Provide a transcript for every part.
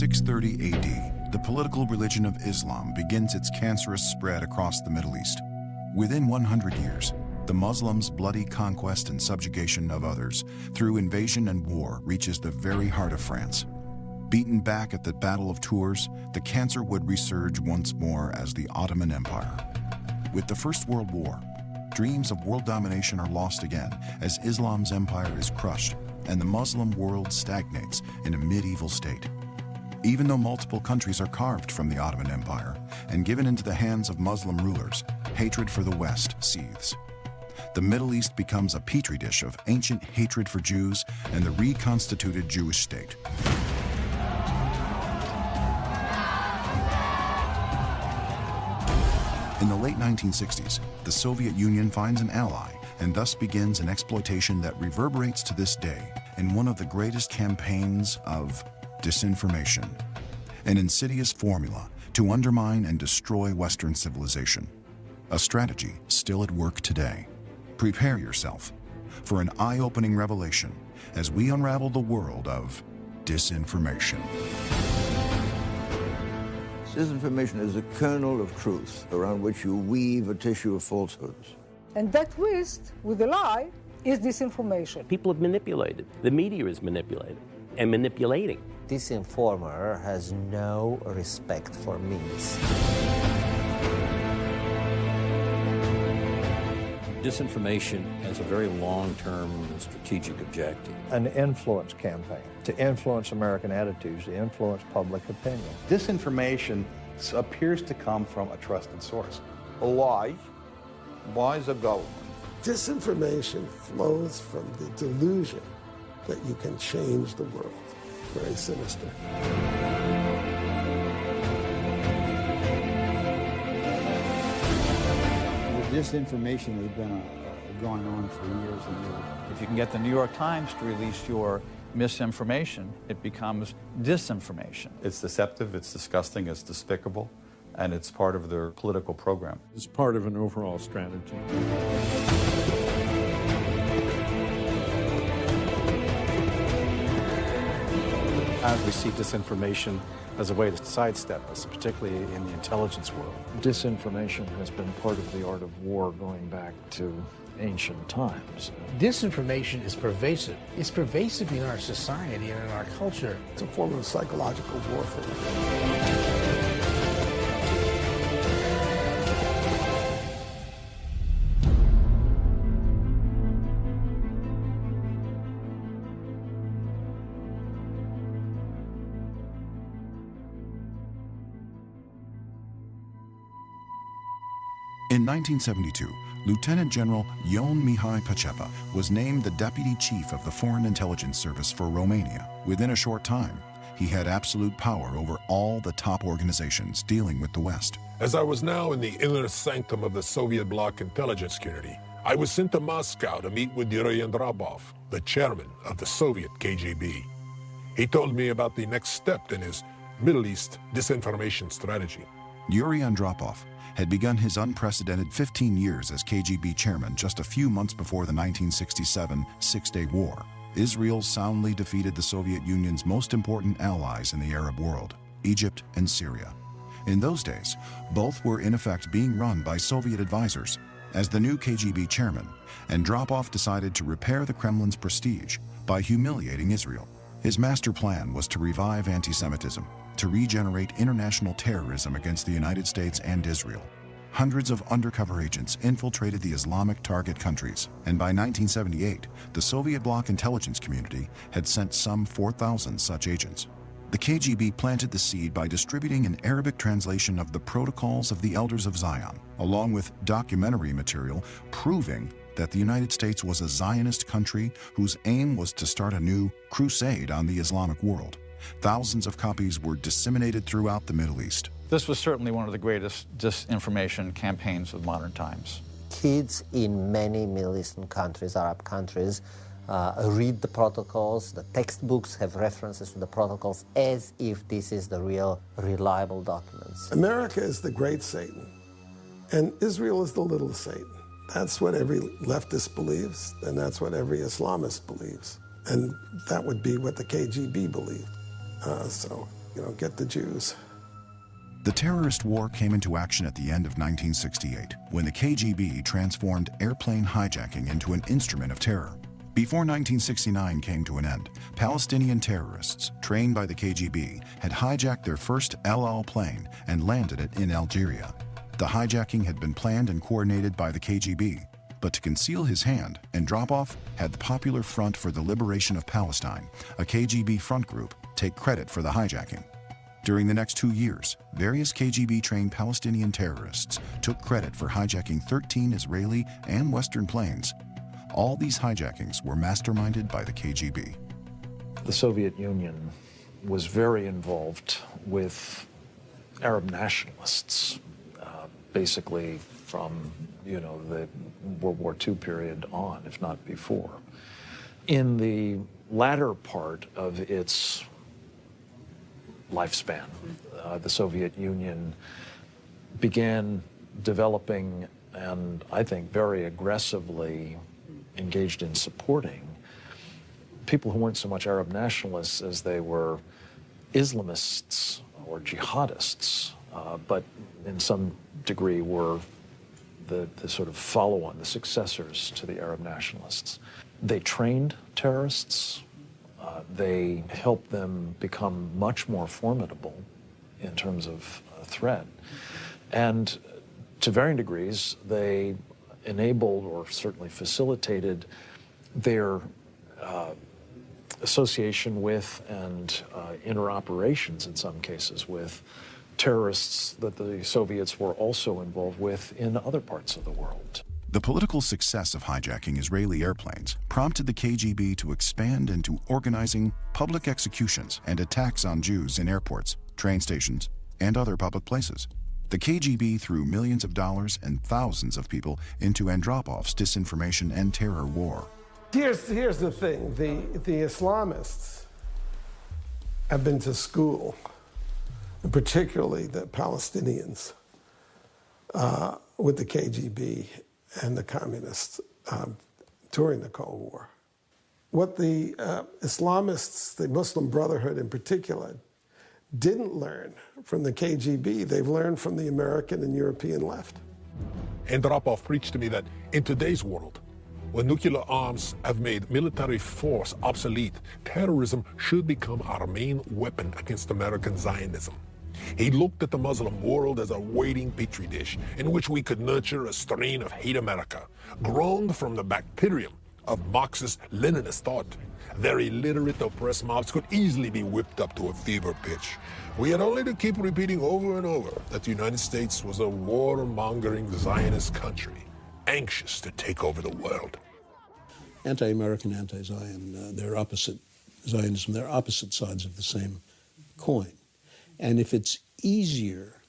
630 AD, the political religion of Islam begins its cancerous spread across the Middle East. Within 100 years, the Muslims' bloody conquest and subjugation of others through invasion and war reaches the very heart of France. Beaten back at the Battle of Tours, the cancer would resurge once more as the Ottoman Empire. With the First World War, dreams of world domination are lost again as Islam's empire is crushed and the Muslim world stagnates in a medieval state. Even though multiple countries are carved from the Ottoman Empire and given into the hands of Muslim rulers, hatred for the West seethes. The Middle East becomes a petri dish of ancient hatred for Jews and the reconstituted Jewish state. In the late 1960s, the Soviet Union finds an ally and thus begins an exploitation that reverberates to this day in one of the greatest campaigns of disinformation, an insidious formula to undermine and destroy Western civilization, a strategy still at work today. Prepare yourself for an eye-opening revelation as we unravel the world of disinformation. Disinformation is a kernel of truth around which you weave a tissue of falsehoods. And that twist with a lie is disinformation. People have manipulated. The media is manipulated and manipulating. This informer has no respect for means. Disinformation has a very long-term strategic objective. An influence campaign to influence American attitudes, to influence public opinion. Disinformation appears to come from a trusted source. A lie by the government. Disinformation flows from the delusion that you can change the world. Very sinister. Disinformation has been going on for years and years. If you can get the New York Times to release your misinformation, it becomes disinformation. It's deceptive, it's disgusting, it's despicable, and it's part of their political program. It's part of an overall strategy. As we see disinformation as a way to sidestep us, particularly in the intelligence world. Disinformation has been part of the art of war going back to ancient times. Disinformation is pervasive. It's pervasive in our society and in our culture. It's a form of psychological warfare. In 1972, Lieutenant General Ion Mihai Pacepa was named the Deputy Chief of the Foreign Intelligence Service for Romania. Within a short time, he had absolute power over all the top organizations dealing with the West. As I was now in the inner sanctum of the Soviet bloc intelligence community, I was sent to Moscow to meet with Yuri Andropov, the chairman of the Soviet KGB. He told me about the next step in his Middle East disinformation strategy. Yuri Andropov had begun his unprecedented 15 years as KGB chairman just a few months before the 1967 Six-Day War. Israel soundly defeated the Soviet Union's most important allies in the Arab world, Egypt and Syria. In those days, both were in effect being run by Soviet advisors. As the new KGB chairman, Andropov decided to repair the Kremlin's prestige by humiliating Israel. His master plan was to revive anti-Semitism, to regenerate international terrorism against the United States and Israel. Hundreds of undercover agents infiltrated the Islamic target countries, and by 1978, the Soviet bloc intelligence community had sent some 4,000 such agents. The KGB planted the seed by distributing an Arabic translation of the Protocols of the Elders of Zion, along with documentary material proving that the United States was a Zionist country whose aim was to start a new crusade on the Islamic world. Thousands of copies were disseminated throughout the Middle East. This was certainly one of the greatest disinformation campaigns of modern times. Kids in many Middle Eastern countries, Arab countries, read the protocols. The textbooks have references to the protocols as if this is the real, reliable documents. America is the great Satan, and Israel is the little Satan. That's what every leftist believes, and that's what every Islamist believes. And that would be what the KGB believed. So get the Jews. The terrorist war came into action at the end of 1968, when the KGB transformed airplane hijacking into an instrument of terror. Before 1969 came to an end, Palestinian terrorists, trained by the KGB, had hijacked their first El Al plane and landed it in Algeria. The hijacking had been planned and coordinated by the KGB, but to conceal his hand, Andropov had the Popular Front for the Liberation of Palestine, a KGB front group, take credit for the hijacking. During the next 2 years, various KGB-trained Palestinian terrorists took credit for hijacking 13 Israeli and Western planes. All these hijackings were masterminded by the KGB. The Soviet Union was very involved with Arab nationalists, basically from, the World War II period on, if not before. In the latter part of its lifespan, the Soviet Union began developing and I think very aggressively engaged in supporting people who weren't so much Arab nationalists as they were Islamists or jihadists, but in some degree were the sort of follow-on, the successors to the Arab nationalists. They trained terrorists. They helped them become much more formidable in terms of threat. And to varying degrees, they enabled or certainly facilitated their association with and interoperations in some cases with terrorists that the Soviets were also involved with in other parts of the world. The political success of hijacking Israeli airplanes prompted the KGB to expand into organizing public executions and attacks on Jews in airports, train stations, and other public places. The KGB threw millions of dollars and thousands of people into Andropov's disinformation and terror war. Here's the thing. The Islamists have been to school, and particularly the Palestinians, with the KGB and the communists during the Cold War. What the Islamists, the Muslim Brotherhood in particular, didn't learn from the KGB, they've learned from the American and European left. Andropov preached to me that in today's world, when nuclear arms have made military force obsolete, terrorism should become our main weapon against American Zionism. He looked at the Muslim world as a waiting petri dish in which we could nurture a strain of hate America, grown from the bacterium of Marxist-Leninist thought. Their illiterate, oppressed mouths could easily be whipped up to a fever pitch. We had only to keep repeating over and over that the United States was a warmongering Zionist country, anxious to take over the world. Anti-American, anti-Zion, they're opposite Zionism. They're opposite sides of the same coin. And if it's easier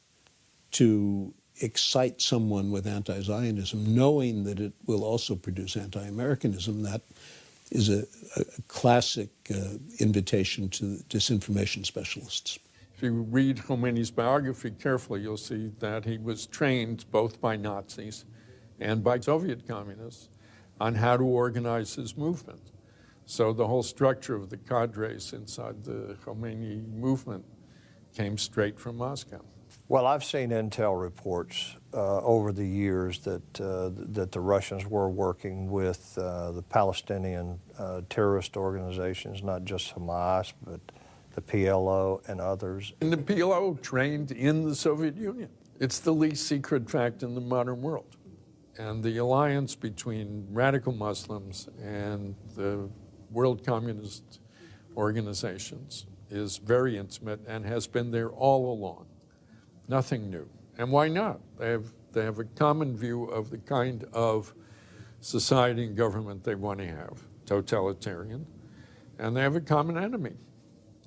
to excite someone with anti-Zionism, knowing that it will also produce anti-Americanism, that is a classic invitation to disinformation specialists. If you read Khomeini's biography carefully, you'll see that he was trained both by Nazis and by Soviet communists on how to organize his movement. So the whole structure of the cadres inside the Khomeini movement came straight from Moscow. Well, I've seen intel reports over the years that the Russians were working with the Palestinian terrorist organizations, not just Hamas, but the PLO and others. And the PLO trained in the Soviet Union. It's the least secret fact in the modern world. And the alliance between radical Muslims and the world communist organizations is very intimate and has been there all along. Nothing new. And why not? They have a common view of the kind of society and government they want to have, totalitarian, and they have a common enemy,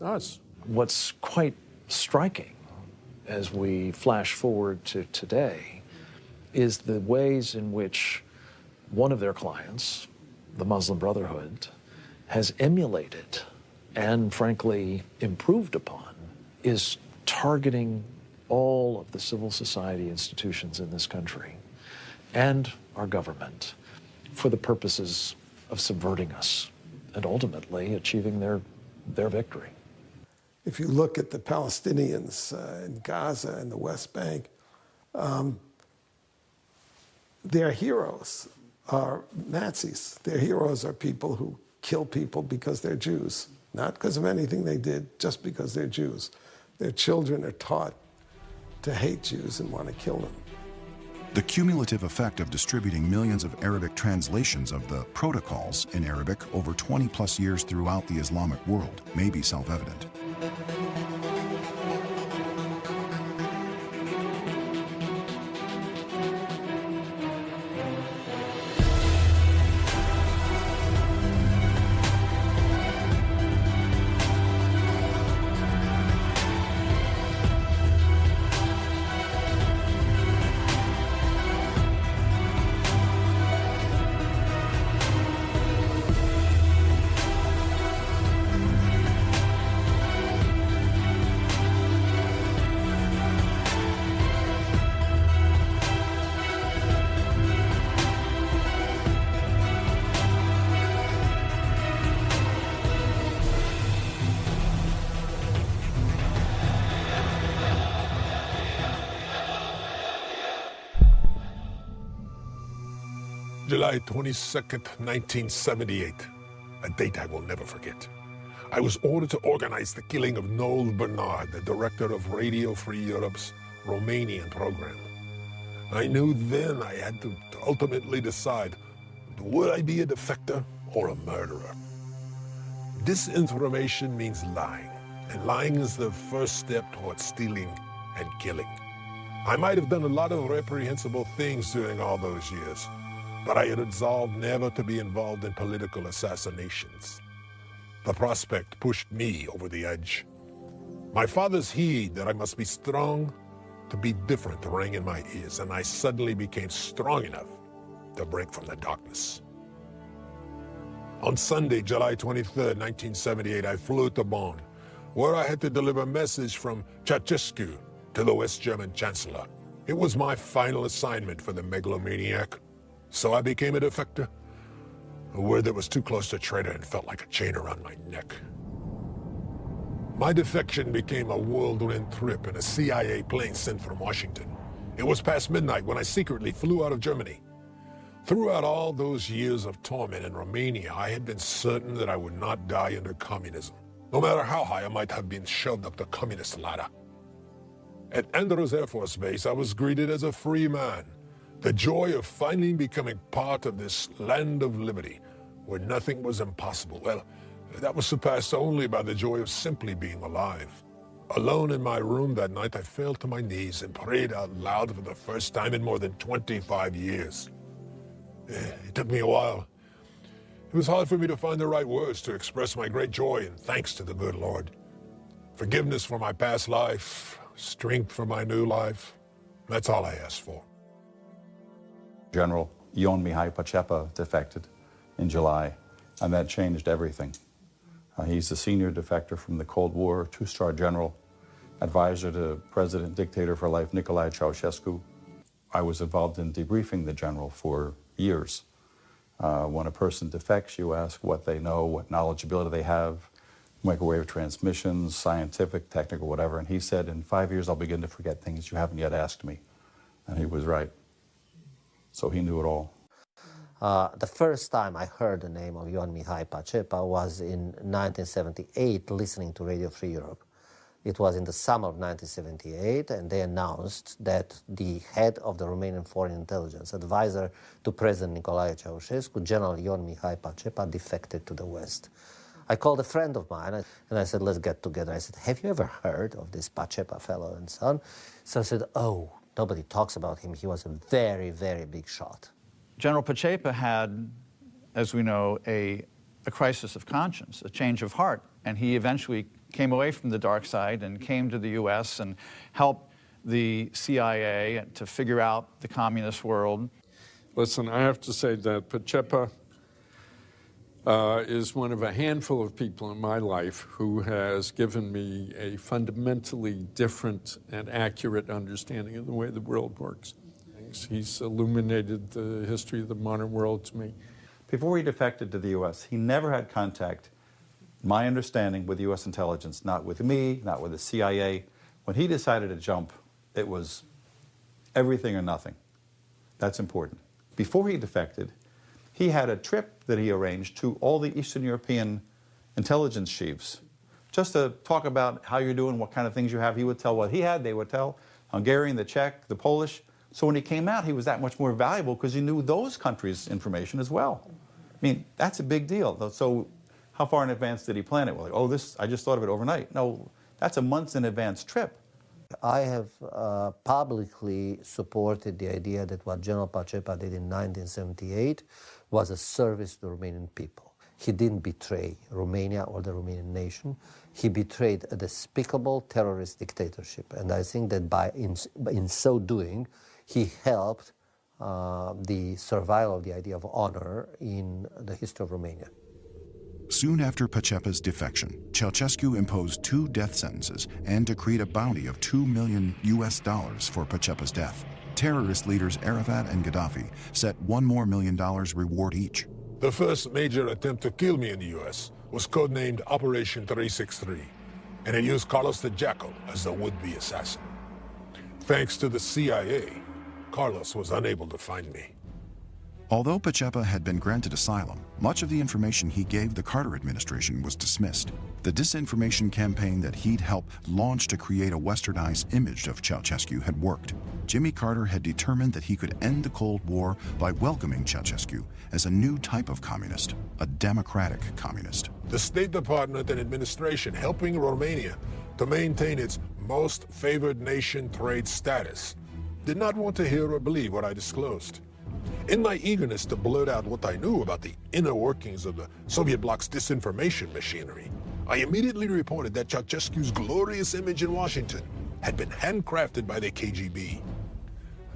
us. What's quite striking as we flash forward to today is the ways in which one of their clients, the Muslim Brotherhood, has emulated and frankly improved upon, is targeting all of the civil society institutions in this country and our government for the purposes of subverting us and ultimately achieving their victory. if you look at the Palestinians in Gaza and the West Bank, their heroes are Nazis. Their heroes are people who kill people because they're Jews, not because of anything they did, just because they're Jews. Their children are taught to hate Jews and want to kill them. The cumulative effect of distributing millions of Arabic translations of the protocols in Arabic over 20+ years throughout the Islamic world may be self-evident. July 22nd, 1978, a date I will never forget. I was ordered to organize the killing of Noel Bernard, the director of Radio Free Europe's Romanian program. I knew then I had to ultimately decide, would I be a defector or a murderer? Disinformation means lying, and lying is the first step towards stealing and killing. I might have done a lot of reprehensible things during all those years, but I had resolved never to be involved in political assassinations. The prospect pushed me over the edge. My father's heed that I must be strong to be different rang in my ears, and I suddenly became strong enough to break from the darkness. On Sunday, July 23rd, 1978, I flew to Bonn, where I had to deliver a message from Ceausescu to the West German Chancellor. It was my final assignment for the megalomaniac. So I became a defector, a word that was too close to traitor and felt like a chain around my neck. My defection became a whirlwind trip in a CIA plane sent from Washington. It was past midnight when I secretly flew out of Germany. Throughout all those years of torment in Romania, I had been certain that I would not die under communism, no matter how high I might have been shoved up the communist ladder. At Andrews Air Force Base, I was greeted as a free man. The joy of finally becoming part of this land of liberty, where nothing was impossible. Well, that was surpassed only by the joy of simply being alive. Alone in my room that night, I fell to my knees and prayed out loud for the first time in more than 25 years. It took me a while. It was hard for me to find the right words to express my great joy and thanks to the good Lord. Forgiveness for my past life, strength for my new life. That's all I asked for. General Ion Mihai Pacepa defected in July, and that changed everything. He's the senior defector from the Cold War, two-star general, advisor to President Dictator for Life Nicolae Ceausescu. I was involved in debriefing the general for years. When a person defects, you ask what they know, what knowledgeability they have, microwave transmissions, scientific, technical, whatever. And he said, in 5 years, I'll begin to forget things you haven't yet asked me. And he was right. So he knew it all. The first time I heard the name of Ion Mihai Pacepa was in 1978, listening to Radio Free Europe. It was in the summer of 1978, and they announced that the head of the Romanian Foreign Intelligence, advisor to President Nicolae Ceausescu, General Ion Mihai Pacepa, defected to the West. I called a friend of mine, and I said, let's get together. I said, have you ever heard of this Pacepa fellow and so on? So I said, oh, nobody talks about him. He was a very, very big shot. General Pacepa had, as we know, a crisis of conscience, a change of heart, and he eventually came away from the dark side and came to the U.S. and helped the CIA to figure out the communist world. Listen, I have to say that Pacepa is one of a handful of people in my life who has given me a fundamentally different and accurate understanding of the way the world works. He's illuminated the history of the modern world to me. Before he defected to the U.S., he never had contact My understanding with U.S. intelligence, not with me, not with the CIA, when he decided to jump, it was everything or nothing. That's important. Before he defected, he had a trip that he arranged to all the Eastern European intelligence chiefs, just to talk about how you're doing, what kind of things you have. He would tell what he had, they would tell Hungarian, the Czech, the Polish. So when he came out, he was that much more valuable because he knew those countries' information as well. I mean, that's a big deal. So how far in advance did he plan it? Well, like, oh, this, I just thought of it overnight. No, that's a months in advance trip. I have publicly supported the idea that what General Pacepa did in 1978 was a service to the Romanian people. He didn't betray Romania or the Romanian nation. He betrayed a despicable terrorist dictatorship. And I think that in so doing, he helped the survival of the idea of honor in the history of Romania. Soon after Pacepa's defection, Ceausescu imposed 2 death sentences and decreed a bounty of $2 million for Pacepa's death. Terrorist leaders Arafat and Gaddafi set $1 more million reward each. The first major attempt to kill me in the U.S. was codenamed Operation 363, and it used Carlos the Jackal as the would-be assassin. Thanks to the CIA, Carlos was unable to find me. Although Pacepa had been granted asylum, much of the information he gave the Carter administration was dismissed. The disinformation campaign that he'd helped launch to create a westernized image of Ceausescu had worked. Jimmy Carter had determined that he could end the Cold War by welcoming Ceausescu as a new type of communist, a democratic communist. The State Department and administration helping Romania to maintain its most favored nation trade status did not want to hear or believe what I disclosed. In my eagerness to blurt out what I knew about the inner workings of the Soviet bloc's disinformation machinery, I immediately reported that Ceausescu's glorious image in Washington had been handcrafted by the KGB.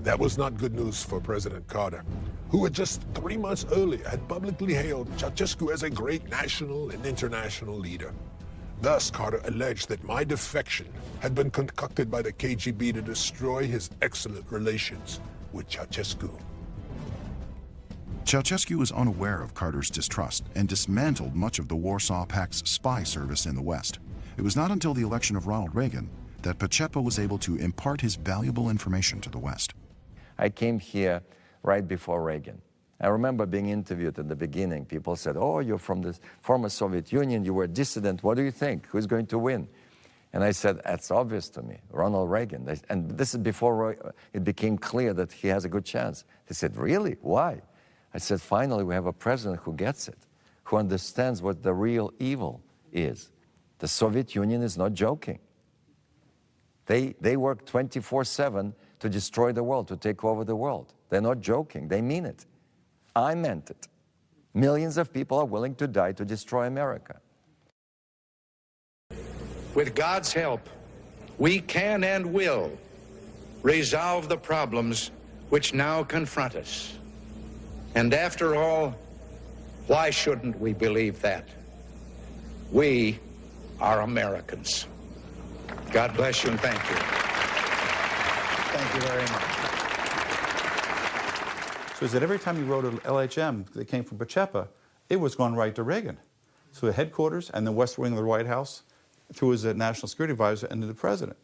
That was not good news for President Carter, who just 3 months earlier had publicly hailed Ceausescu as a great national and international leader. Thus, Carter alleged that my defection had been concocted by the KGB to destroy his excellent relations with Ceausescu. Ceausescu was unaware of Carter's distrust and dismantled much of the Warsaw Pact's spy service in the West. It was not until the election of Ronald Reagan that Pacepa was able to impart his valuable information to the West. I came here right before Reagan. I remember being interviewed in the beginning. People said, oh, you're from the former Soviet Union, you were a dissident, what do you think? Who's going to win? And I said, that's obvious to me, Ronald Reagan. And this is before it became clear that he has a good chance. They said, really? Why? I said, finally, we have a president who gets it, who understands what the real evil is. The Soviet Union is not joking. They work 24/7 to destroy the world, to take over the world. They're not joking, they mean it. I meant it. Millions of people are willing to die to destroy America. With God's help, we can and will resolve the problems which now confront us. And after all, why shouldn't we believe that? We are Americans. God bless you and thank you. Thank you very much. So he said every time he wrote an LHM that came from Pacepa, it was going right to Reagan. So the headquarters and the West Wing of the White House, through his national security advisor and to the president.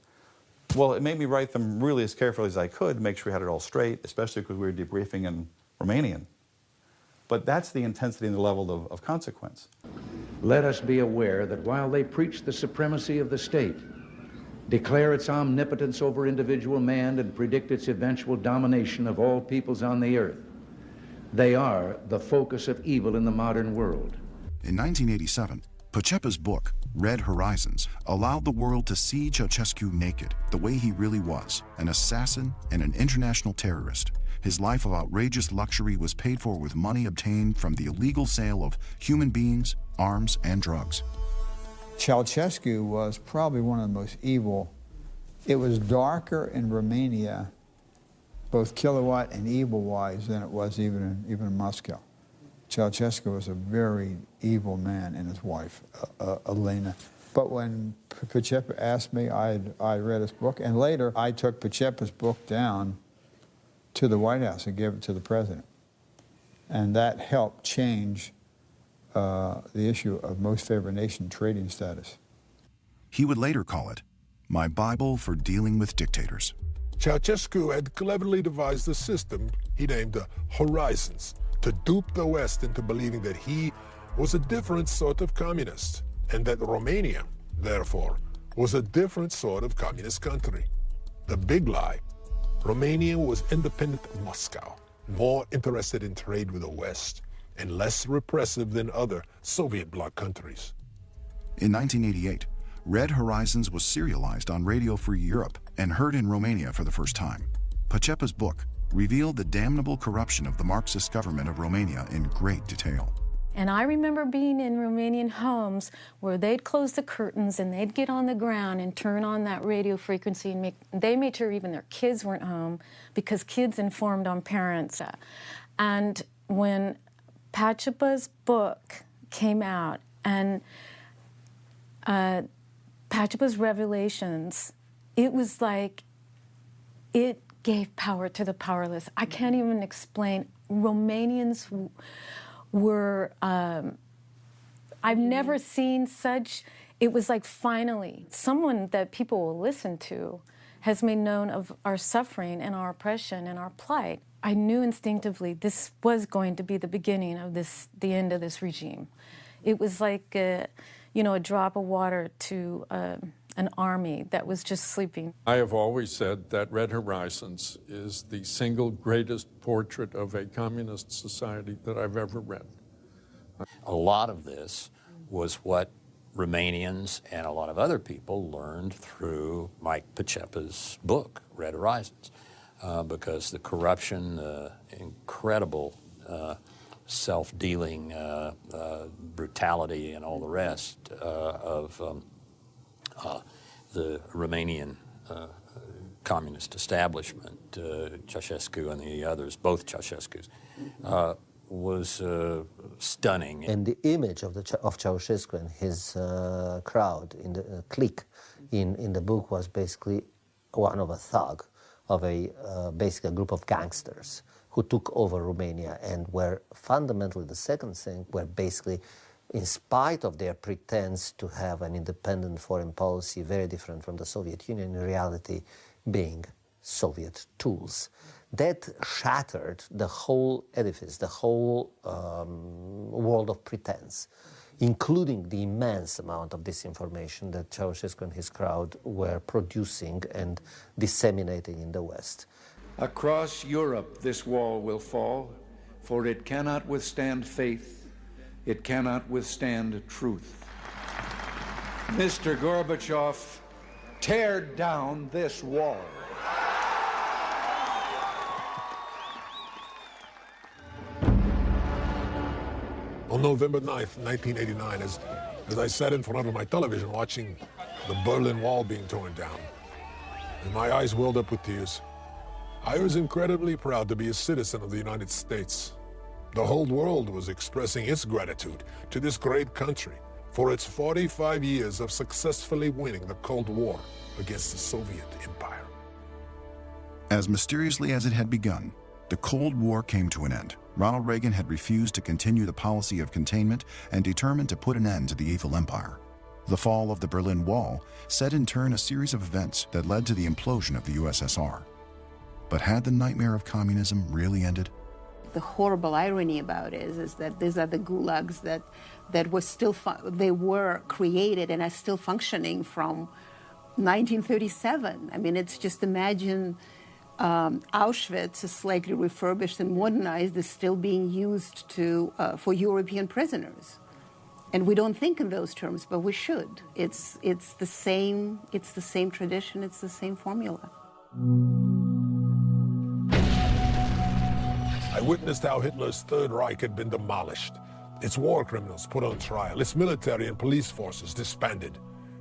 Well, it made me write them really as carefully as I could to make sure we had it all straight, especially because we were debriefing in Romanian. But that's the intensity and the level of consequence. Let us be aware that while they preach the supremacy of the state, declare its omnipotence over individual man, and predict its eventual domination of all peoples on the earth, they are the focus of evil in the modern world. In 1987, Pacepa's book, Red Horizons, allowed the world to see Ceausescu naked, the way he really was, an assassin and an international terrorist. His life of outrageous luxury was paid for with money obtained from the illegal sale of human beings, arms, and drugs. Ceausescu was probably one of the most evil. It was darker in Romania, both kilowatt and evil-wise, than it was even in Moscow. Ceausescu was a very evil man, and his wife, Elena. But when Pacepa asked me, I read his book, and later I took Pacepa's book down to the White House and gave it to the president. And that helped change the issue of most favored nation trading status. He would later call it my Bible for dealing with dictators. Ceausescu had cleverly devised a system he named the Horizons to dupe the West into believing that he was a different sort of communist, and that Romania, therefore, was a different sort of communist country. The big lie: Romania was independent of Moscow, more interested in trade with the West, and less repressive than other Soviet bloc countries. In 1988, Red Horizons was serialized on Radio Free Europe and heard in Romania for the first time. Pacepa's book revealed the damnable corruption of the Marxist government of Romania in great detail. And I remember being in Romanian homes where they'd close the curtains and they'd get on the ground and turn on that radio frequency, and they made sure even their kids weren't home because kids informed on parents. And when Pacepa's book came out and Pacepa's revelations, it was like it gave power to the powerless. I can't even explain. Romanians were, I've never seen such, it was like finally, someone that people will listen to has made known of our suffering and our oppression and our plight. I knew instinctively this was going to be the beginning of the end of this regime. It was like, a drop of water to an army that was just sleeping. I have always said that Red Horizons is the single greatest portrait of a communist society that I've ever read. A lot of this was what Romanians and a lot of other people learned through Mike Pacepa's book, Red Horizons, because the corruption, the incredible self-dealing, brutality, and all the rest of the Romanian communist establishment, Ceausescu and the others, both Ceausescus, was stunning. And the image of Ceausescu and his crowd in the clique in the book was basically one of a thug, of basically a group of gangsters who took over Romania, and were fundamentally the second thing, were basically, in spite of their pretense to have an independent foreign policy very different from the Soviet Union, in reality being Soviet tools. That shattered the whole edifice, the whole world of pretense, including the immense amount of disinformation that Ceausescu and his crowd were producing and disseminating in the West. Across Europe this wall will fall, for it cannot withstand faith, it cannot withstand truth. Mr. Gorbachev, tear down this wall. On November 9th, 1989, as I sat in front of my television watching the Berlin Wall being torn down, and my eyes welled up with tears, I was incredibly proud to be a citizen of the United States. The whole world was expressing its gratitude to this great country for its 45 years of successfully winning the Cold War against the Soviet Empire. As mysteriously as it had begun, the Cold War came to an end. Ronald Reagan had refused to continue the policy of containment and determined to put an end to the evil empire. The fall of the Berlin Wall set in turn a series of events that led to the implosion of the USSR. But had the nightmare of communism really ended? The horrible irony about it is that these are the gulags that were still they were created and are still functioning from 1937. I mean, it's just imagine Auschwitz is slightly refurbished and modernized, is still being used for European prisoners, and we don't think in those terms, but we should. It's the same tradition. It's the same formula. I witnessed how Hitler's Third Reich had been demolished, its war criminals put on trial, its military and police forces disbanded,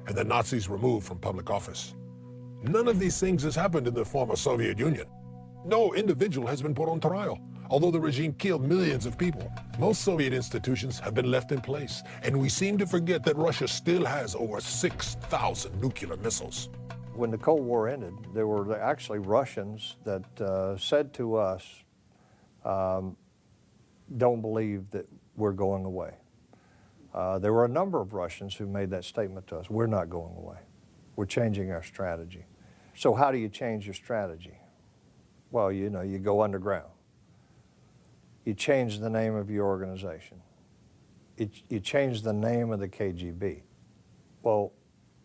and the Nazis removed from public office. None of these things has happened in the former Soviet Union. No individual has been put on trial, although the regime killed millions of people. Most Soviet institutions have been left in place, and we seem to forget that Russia still has over 6,000 nuclear missiles. When the Cold War ended, there were actually Russians that said to us, don't believe that we're going away. There were a number of Russians who made that statement to us. We're not going away. We're changing our strategy. So how do you change your strategy? Well, you know, you go underground. You change the name of your organization. You change the name of the KGB. Well,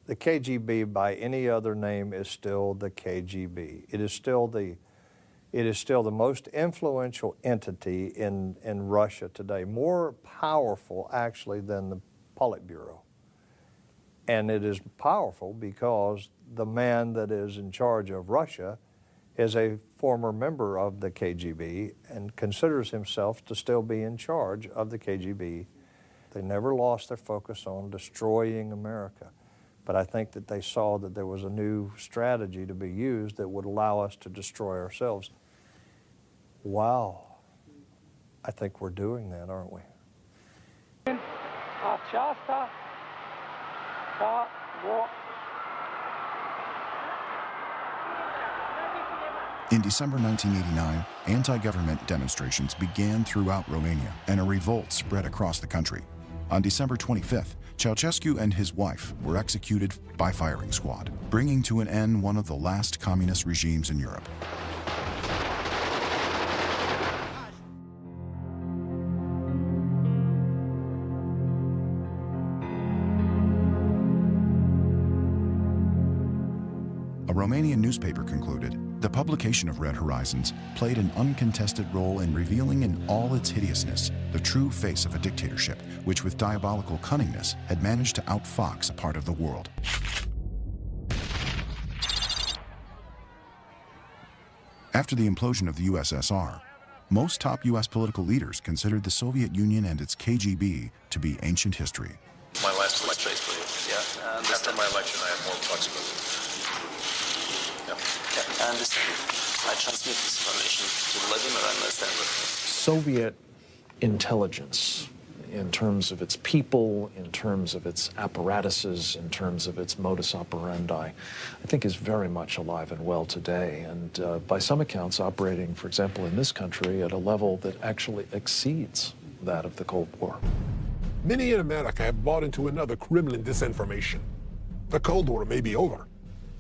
the KGB by any other name is still the KGB. It is still the most influential entity in Russia today, more powerful actually than the Politburo. And it is powerful because the man that is in charge of Russia is a former member of the KGB and considers himself to still be in charge of the KGB. They never lost their focus on destroying America. But I think that they saw that there was a new strategy to be used that would allow us to destroy ourselves. Wow. I think we're doing that, aren't we? In December 1989, anti-government demonstrations began throughout Romania, and a revolt spread across the country. On December 25th, Ceausescu and his wife were executed by firing squad, bringing to an end one of the last communist regimes in Europe. A Romanian newspaper concluded, the publication of Red Horizons played an uncontested role in revealing in all its hideousness the true face of a dictatorship, which with diabolical cunningness had managed to outfox a part of the world. After the implosion of the USSR, most top US political leaders considered the Soviet Union and its KGB to be ancient history. My last election, yeah. And after my election, I have more flexibility. I understand. I transmit this information to Vladimir and understand. Soviet intelligence, in terms of its people, in terms of its apparatuses, in terms of its modus operandi, I think is very much alive and well today, and by some accounts operating, for example, in this country at a level that actually exceeds that of the Cold War. Many in America have bought into another Kremlin disinformation. The Cold War may be over,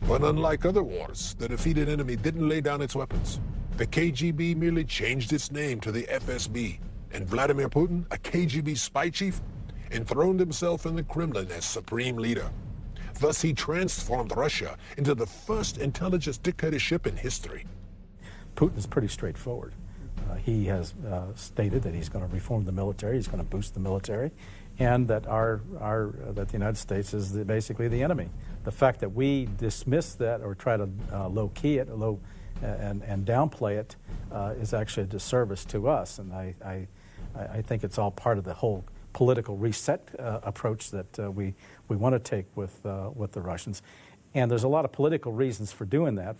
but unlike other wars, the defeated enemy didn't lay down its weapons. The KGB merely changed its name to the FSB, and Vladimir Putin, a KGB spy chief, enthroned himself in the Kremlin as supreme leader. Thus, he transformed Russia into the first intelligence dictatorship in history. Putin is pretty straightforward. He has stated that he's going to reform the military, he's going to boost the military, and that that the United States is basically the enemy. The fact that we dismiss that or try to low-key it, and downplay it is actually a disservice to us. And I think it's all part of the whole political reset approach that we want to take with the Russians. And there's a lot of political reasons for doing that,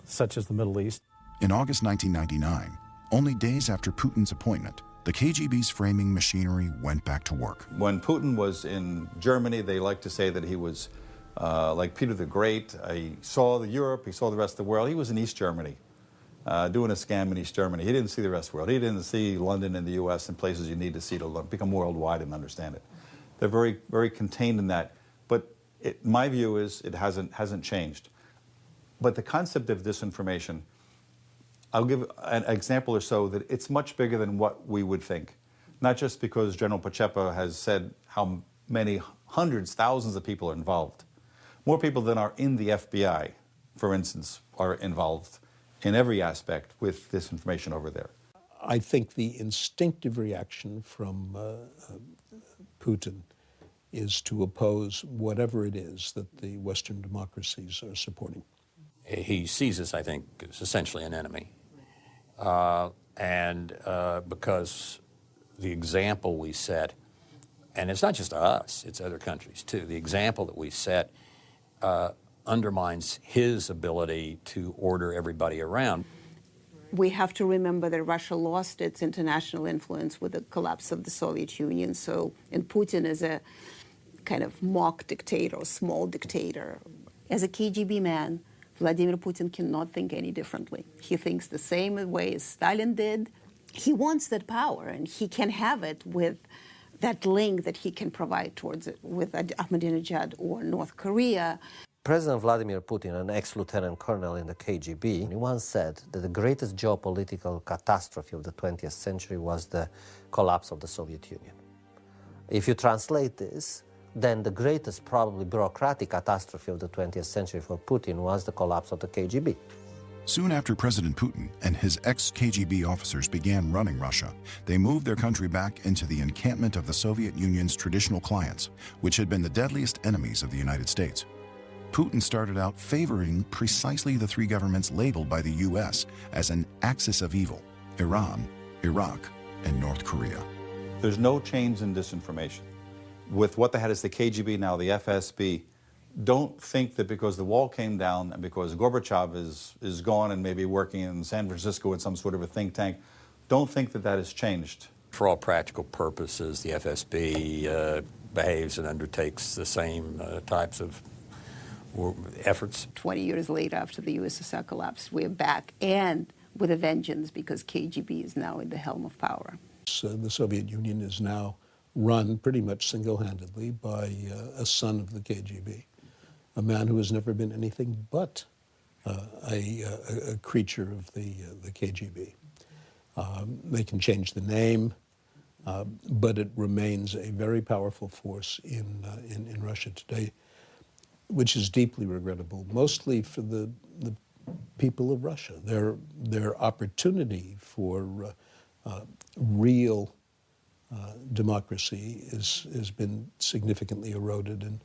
such as the Middle East. In August 1999, only days after Putin's appointment, the KGB's framing machinery went back to work. When Putin was in Germany, they like to say that he was like Peter the Great. He saw Europe, he saw the rest of the world. He was in East Germany, doing a scam in East Germany. He didn't see the rest of the world. He didn't see London and the US and places you need to see to become worldwide and understand it. They're very, very contained in that. But my view is it hasn't changed. But the concept of disinformation, I'll give an example or so that it's much bigger than what we would think. Not just because General Pacepa has said how many hundreds, thousands of people are involved. More people than are in the FBI, for instance, are involved in every aspect with this information over there. I think the instinctive reaction from Putin is to oppose whatever it is that the Western democracies are supporting. He sees us, I think, as essentially an enemy. Because the example we set, and it's not just us, it's other countries too, the example that we set undermines his ability to order everybody around. We have to remember that Russia lost its international influence with the collapse of the Soviet Union. And Putin is a kind of mock dictator, small dictator. As a KGB man, Vladimir Putin cannot think any differently. He thinks the same way as Stalin did. He wants that power, and he can have it with that link that he can provide towards it with Ahmadinejad or North Korea. President Vladimir Putin, an ex-lieutenant colonel in the KGB, he once said that the greatest geopolitical catastrophe of the 20th century was the collapse of the Soviet Union. If you translate this, then the greatest probably bureaucratic catastrophe of the 20th century for Putin was the collapse of the KGB. Soon after President Putin and his ex-KGB officers began running Russia, they moved their country back into the encampment of the Soviet Union's traditional clients, which had been the deadliest enemies of the United States. Putin started out favoring precisely the three governments labeled by the U.S. as an axis of evil: Iran, Iraq, and North Korea. There's no change in disinformation. With what they had as the KGB, now the FSB, don't think that because the wall came down and because Gorbachev is gone and maybe working in San Francisco in some sort of a think tank, don't think that that has changed. For all practical purposes, the FSB behaves and undertakes the same types of efforts. 20 years later, after the USSR collapsed, we're back, and with a vengeance, because KGB is now at the helm of power. The Soviet Union is now run pretty much single-handedly by a son of the KGB, a man who has never been anything but a creature of the KGB. They can change the name, but it remains a very powerful force in Russia today, which is deeply regrettable, mostly for the people of Russia. Their opportunity for real democracy has been significantly eroded,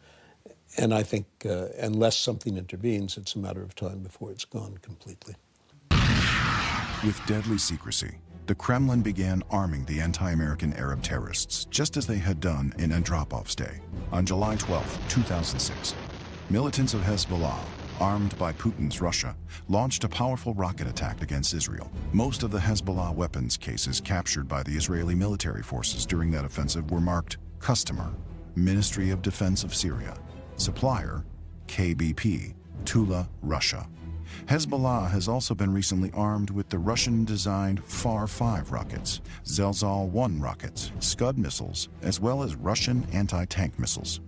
and I think unless something intervenes, it's a matter of time before it's gone completely. With deadly secrecy, the Kremlin began arming the anti-American Arab terrorists, just as they had done in Andropov's day. On July 12, 2006, militants of Hezbollah, armed by Putin's Russia, launched a powerful rocket attack against Israel. Most of the Hezbollah weapons cases captured by the Israeli military forces during that offensive were marked Customer, Ministry of Defense of Syria, Supplier, KBP, Tula, Russia. Hezbollah has also been recently armed with the Russian-designed Far-5 rockets, Zelzal-1 rockets, Scud missiles, as well as Russian anti-tank missiles.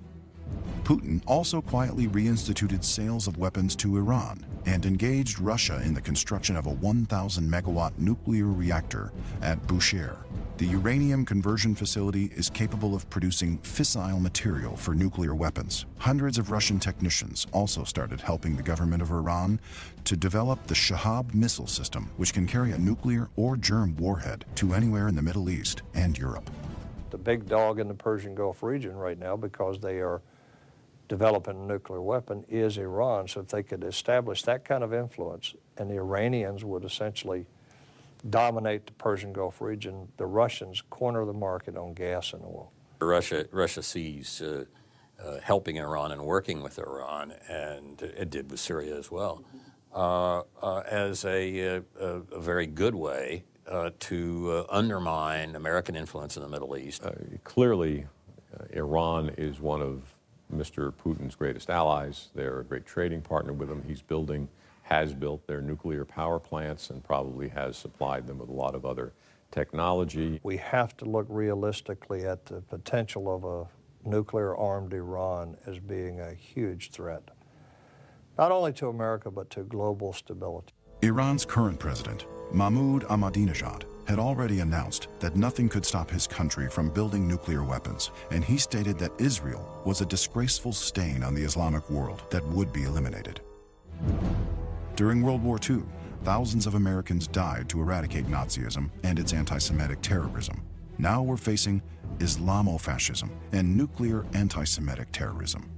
Putin also quietly reinstituted sales of weapons to Iran and engaged Russia in the construction of a 1,000-megawatt nuclear reactor at Bushehr. The uranium conversion facility is capable of producing fissile material for nuclear weapons. Hundreds of Russian technicians also started helping the government of Iran to develop the Shahab missile system, which can carry a nuclear or germ warhead to anywhere in the Middle East and Europe. The big dog in the Persian Gulf region right now, because they are developing a nuclear weapon, is Iran. So if they could establish that kind of influence, and the Iranians would essentially dominate the Persian Gulf region, the Russians corner the market on gas and oil. Russia sees helping Iran and working with Iran, and it did with Syria as well, as a very good way to undermine American influence in the Middle East. Clearly, Iran is one of Mr. Putin's greatest allies. They're a great trading partner with him. Has built their nuclear power plants and probably has supplied them with a lot of other technology. We have to look realistically at the potential of a nuclear-armed Iran as being a huge threat, not only to America, but to global stability. Iran's current president, Mahmoud Ahmadinejad, had already announced that nothing could stop his country from building nuclear weapons, and he stated that Israel was a disgraceful stain on the Islamic world that would be eliminated. During World War II, thousands of Americans died to eradicate Nazism and its anti-Semitic terrorism. Now we're facing Islamofascism and nuclear anti-Semitic terrorism.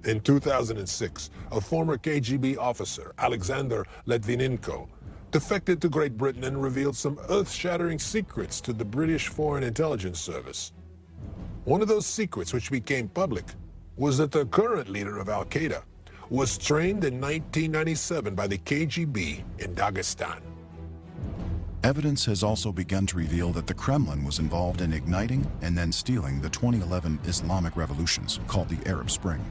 In 2006, a former KGB officer, Alexander Litvinenko, defected to Great Britain and revealed some earth-shattering secrets to the British Foreign Intelligence Service. One of those secrets which became public was that the current leader of Al-Qaeda was trained in 1997 by the KGB in Dagestan. Evidence has also begun to reveal that the Kremlin was involved in igniting and then stealing the 2011 Islamic revolutions, called the Arab Spring.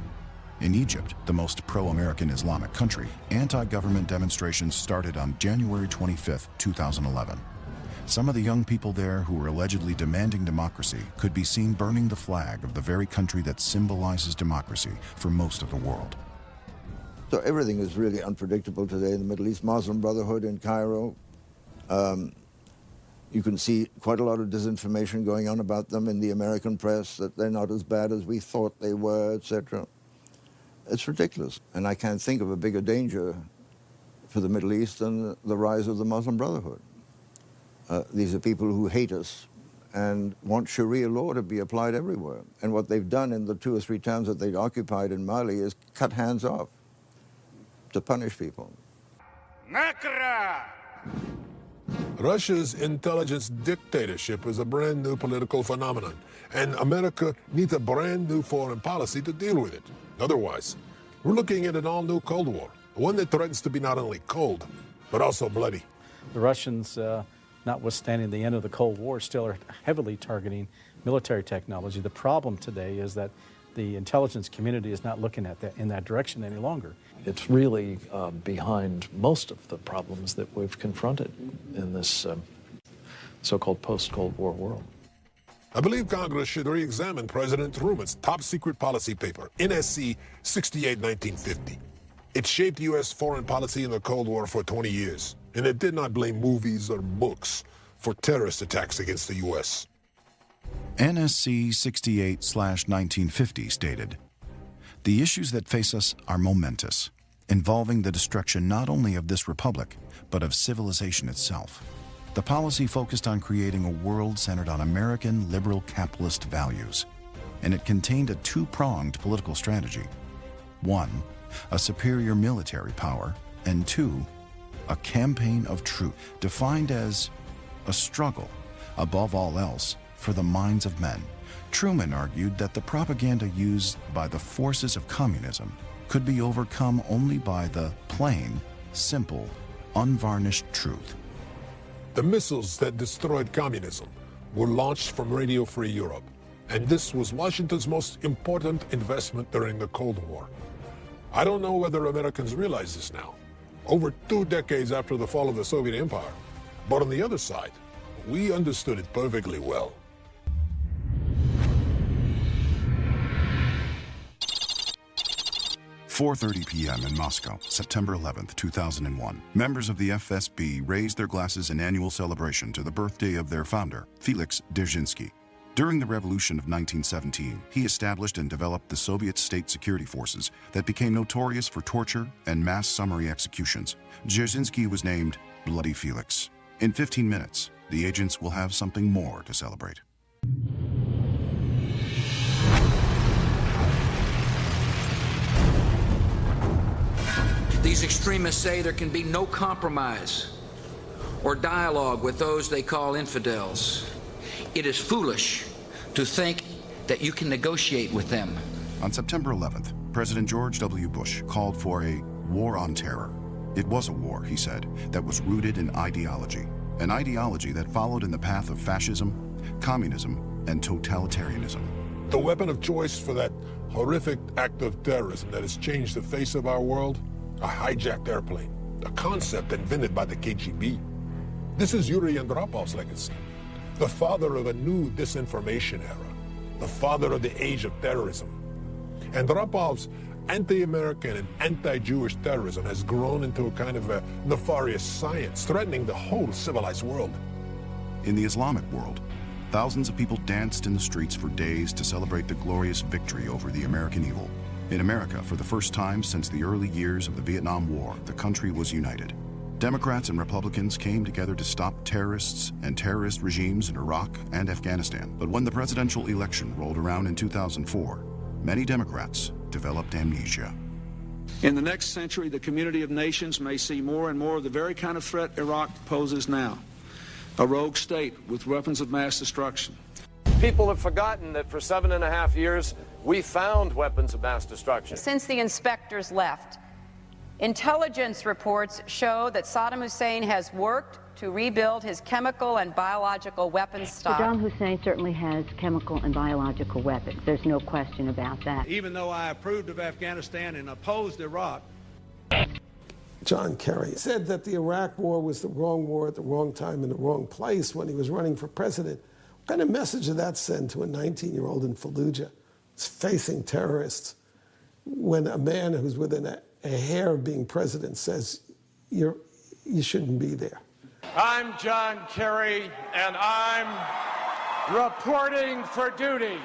In Egypt, the most pro-American Islamic country, anti-government demonstrations started on January 25, 2011. Some of the young people there who were allegedly demanding democracy could be seen burning the flag of the very country that symbolizes democracy for most of the world. So everything is really unpredictable today in the Middle East. Muslim Brotherhood in Cairo. You can see quite a lot of disinformation going on about them in the American press, that they're not as bad as we thought they were, etc. It's ridiculous. And I can't think of a bigger danger for the Middle East than the rise of the Muslim Brotherhood. These are people who hate us and want Sharia law to be applied everywhere. And what they've done in the 2 or 3 towns that they've occupied in Mali is cut hands off to punish people. Russia's intelligence dictatorship is a brand new political phenomenon, and America needs a brand new foreign policy to deal with it. Otherwise, we're looking at an all-new Cold War, one that threatens to be not only cold, but also bloody. The Russians, notwithstanding the end of the Cold War, still are heavily targeting military technology. The problem today is that the intelligence community is not looking at that in that direction any longer. It's really behind most of the problems that we've confronted in this so-called post-Cold War world. I believe Congress should re-examine President Truman's top-secret policy paper, NSC 68-1950. It shaped U.S. foreign policy in the Cold War for 20 years, and it did not blame movies or books for terrorist attacks against the U.S. NSC 68/1950 stated, "The issues that face us are momentous, involving the destruction not only of this republic, but of civilization itself. The policy focused on creating a world centered on American liberal capitalist values, and it contained a two-pronged political strategy. 1, a superior military power, and 2, a campaign of truth, defined as a struggle, above all else, for the minds of men." Truman argued that the propaganda used by the forces of communism could be overcome only by the plain, simple, unvarnished truth. The missiles that destroyed communism were launched from Radio Free Europe, and this was Washington's most important investment during the Cold War. I don't know whether Americans realize this now, over 2 decades after the fall of the Soviet Empire, but on the other side, we understood it perfectly well. 4:30 p.m. in Moscow, September 11th, 2001. Members of the FSB raised their glasses in annual celebration to the birthday of their founder, Felix Dzerzhinsky. During the revolution of 1917, he established and developed the Soviet state security forces that became notorious for torture and mass summary executions. Dzerzhinsky was named Bloody Felix. In 15 minutes, the agents will have something more to celebrate. These extremists say there can be no compromise or dialogue with those they call infidels. It is foolish to think that you can negotiate with them. On September 11th, President George W. Bush called for a war on terror. It was a war, he said, that was rooted in ideology, an ideology that followed in the path of fascism, communism, and totalitarianism. The weapon of choice for that horrific act of terrorism that has changed the face of our world? A hijacked airplane, a concept invented by the KGB. This is Yuri Andropov's legacy, the father of a new disinformation era, the father of the age of terrorism. Andropov's anti-American and anti-Jewish terrorism has grown into a kind of a nefarious science, threatening the whole civilized world. In the Islamic world, thousands of people danced in the streets for days to celebrate the glorious victory over the American evil. In America, for the first time since the early years of the Vietnam War, the country was united. Democrats and Republicans came together to stop terrorists and terrorist regimes in Iraq and Afghanistan. But when the presidential election rolled around in 2004, many Democrats developed amnesia. In the next century, the community of nations may see more and more of the very kind of threat Iraq poses now, a rogue state with weapons of mass destruction. People have forgotten that for 7.5 years, we found weapons of mass destruction. Since the inspectors left, intelligence reports show that Saddam Hussein has worked to rebuild his chemical and biological weapons stock. Saddam Hussein certainly has chemical and biological weapons. There's no question about that. Even though I approved of Afghanistan and opposed Iraq. John Kerry, said that the Iraq War was the wrong war at the wrong time in the wrong place when he was running for president. What kind of message did that send to a 19-year-old in Fallujah facing terrorists when a man who's within a hair of being president says you shouldn't be there? I'm John Kerry, and I'm reporting for duty.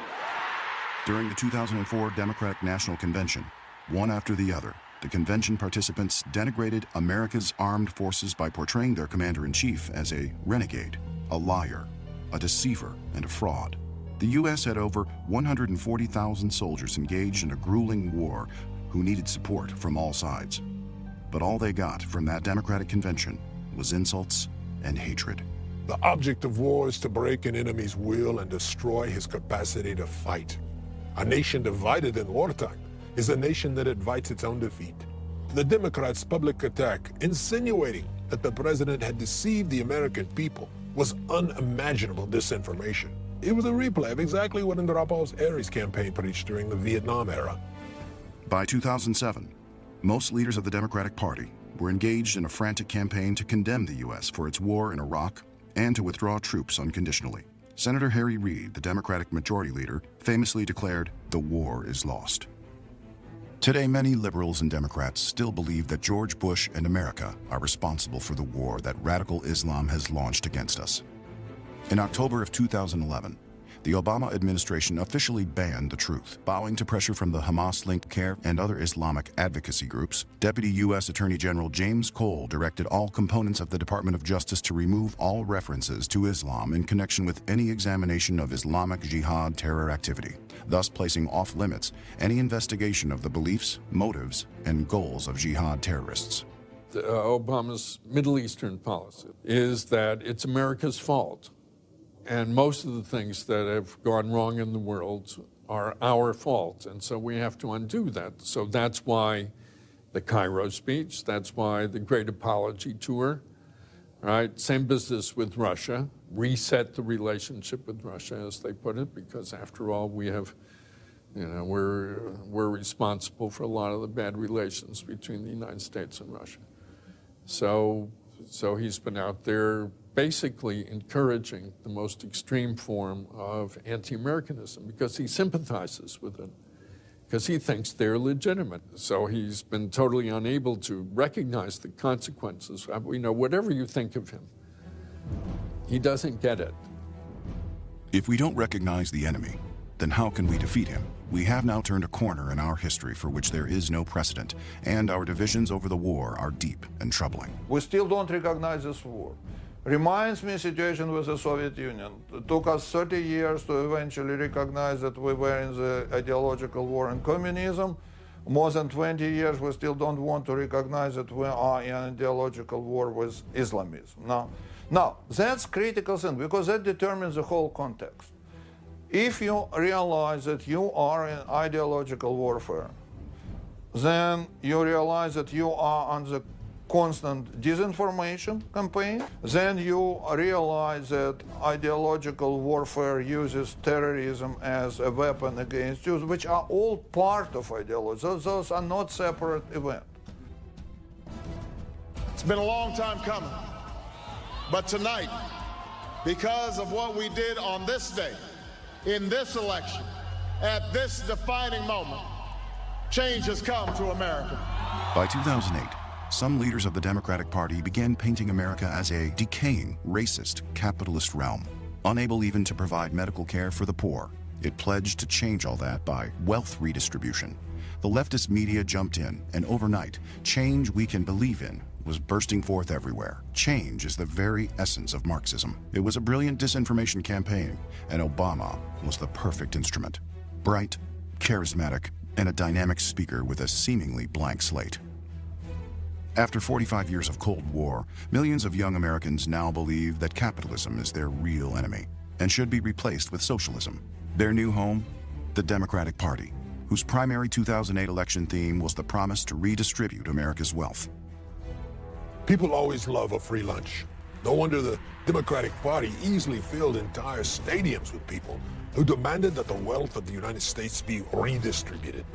During the 2004 Democratic National Convention, one after the other, the convention participants denigrated America's armed forces by portraying their commander-in-chief as a renegade, a liar, a deceiver, and a fraud. The U.S. had over 140,000 soldiers engaged in a grueling war who needed support from all sides. But all they got from that Democratic convention was insults and hatred. The object of war is to break an enemy's will and destroy his capacity to fight. A nation divided in wartime is a nation that invites its own defeat. The Democrats' public attack, insinuating that the president had deceived the American people, was unimaginable disinformation. It was a replay of exactly what Andorov's Ares campaign preached during the Vietnam era. By 2007, most leaders of the Democratic Party were engaged in a frantic campaign to condemn the U.S. for its war in Iraq and to withdraw troops unconditionally. Senator Harry Reid, the Democratic Majority Leader, famously declared, "The war is lost." Today, many liberals and Democrats still believe that George Bush and America are responsible for the war that radical Islam has launched against us. In October of 2011, the Obama administration officially banned the truth. Bowing to pressure from the Hamas-linked CAIR and other Islamic advocacy groups, Deputy U.S. Attorney General James Cole directed all components of the Department of Justice to remove all references to Islam in connection with any examination of Islamic Jihad terror activity, thus placing off-limits any investigation of the beliefs, motives, and goals of jihad terrorists. Obama's Middle Eastern policy is that it's America's fault. And most of the things that have gone wrong in the world are our fault, and so we have to undo that. So that's why the Cairo speech, that's why the Great Apology Tour, right? Same business with Russia, reset the relationship with Russia, as they put it, because after all, we have, we're responsible for a lot of the bad relations between the United States and Russia. So he's been out there basically encouraging the most extreme form of anti-Americanism because he sympathizes with it, because he thinks they're legitimate. So he's been totally unable to recognize the consequences. Whatever you think of him, he doesn't get it. If we don't recognize the enemy, then how can we defeat him? We have now turned a corner in our history for which there is no precedent, and our divisions over the war are deep and troubling. We still don't recognize this war. Reminds me of the situation with the Soviet Union. It took us 30 years to eventually recognize that we were in the ideological war in communism. More than 20 years, we still don't want to recognize that we are in an ideological war with Islamism. Now, that's critical thing, because that determines the whole context. If you realize that you are in ideological warfare, then you realize that you are on the constant disinformation campaign. Then you realize that ideological warfare uses terrorism as a weapon against you, which are all part of ideology. Those are not separate events. It's been a long time coming. But tonight, because of what we did on this day, in this election, at this defining moment, change has come to America. By 2008, some leaders of the Democratic Party began painting America as a decaying, racist, capitalist realm, unable even to provide medical care for the poor. It pledged to change all that by wealth redistribution. The leftist media jumped in, and overnight, change we can believe in was bursting forth everywhere. Change is the very essence of Marxism. It was a brilliant disinformation campaign, and Obama was the perfect instrument. Bright, charismatic, and a dynamic speaker with a seemingly blank slate. After 45 years of Cold War, millions of young Americans now believe that capitalism is their real enemy and should be replaced with socialism. Their new home, the Democratic Party, whose primary 2008 election theme was the promise to redistribute America's wealth. People always love a free lunch. No wonder the Democratic Party easily filled entire stadiums with people who demanded that the wealth of the United States be redistributed.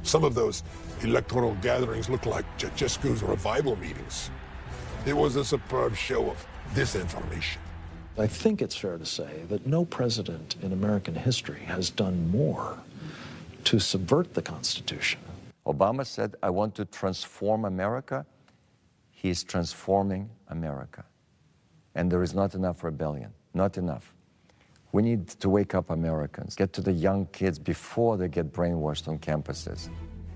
Some of those electoral gatherings looked like Ceausescu's revival meetings. It was a superb show of disinformation. I think it's fair to say that no president in American history has done more to subvert the Constitution. Obama said, I want to transform America. He is transforming America. And there is not enough rebellion, not enough. We need to wake up Americans, get to the young kids before they get brainwashed on campuses.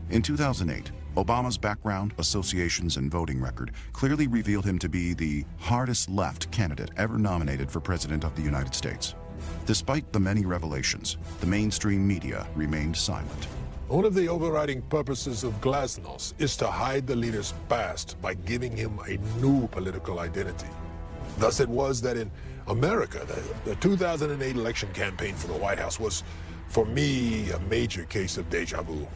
In 2008, Obama's background, associations, and voting record clearly revealed him to be the hardest left candidate ever nominated for President of the United States. Despite the many revelations, the mainstream media remained silent. One of the overriding purposes of glasnost is to hide the leader's past by giving him a new political identity. Thus it was that in America, the 2008 election campaign for the White House was, for me, a major case of deja vu.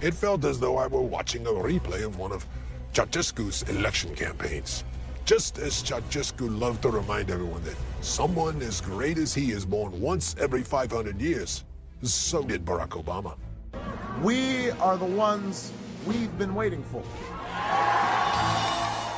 It felt as though I were watching a replay of one of Ceausescu's election campaigns. Just as Ceausescu loved to remind everyone that someone as great as he is born once every 500 years, so did Barack Obama. We are the ones we've been waiting for.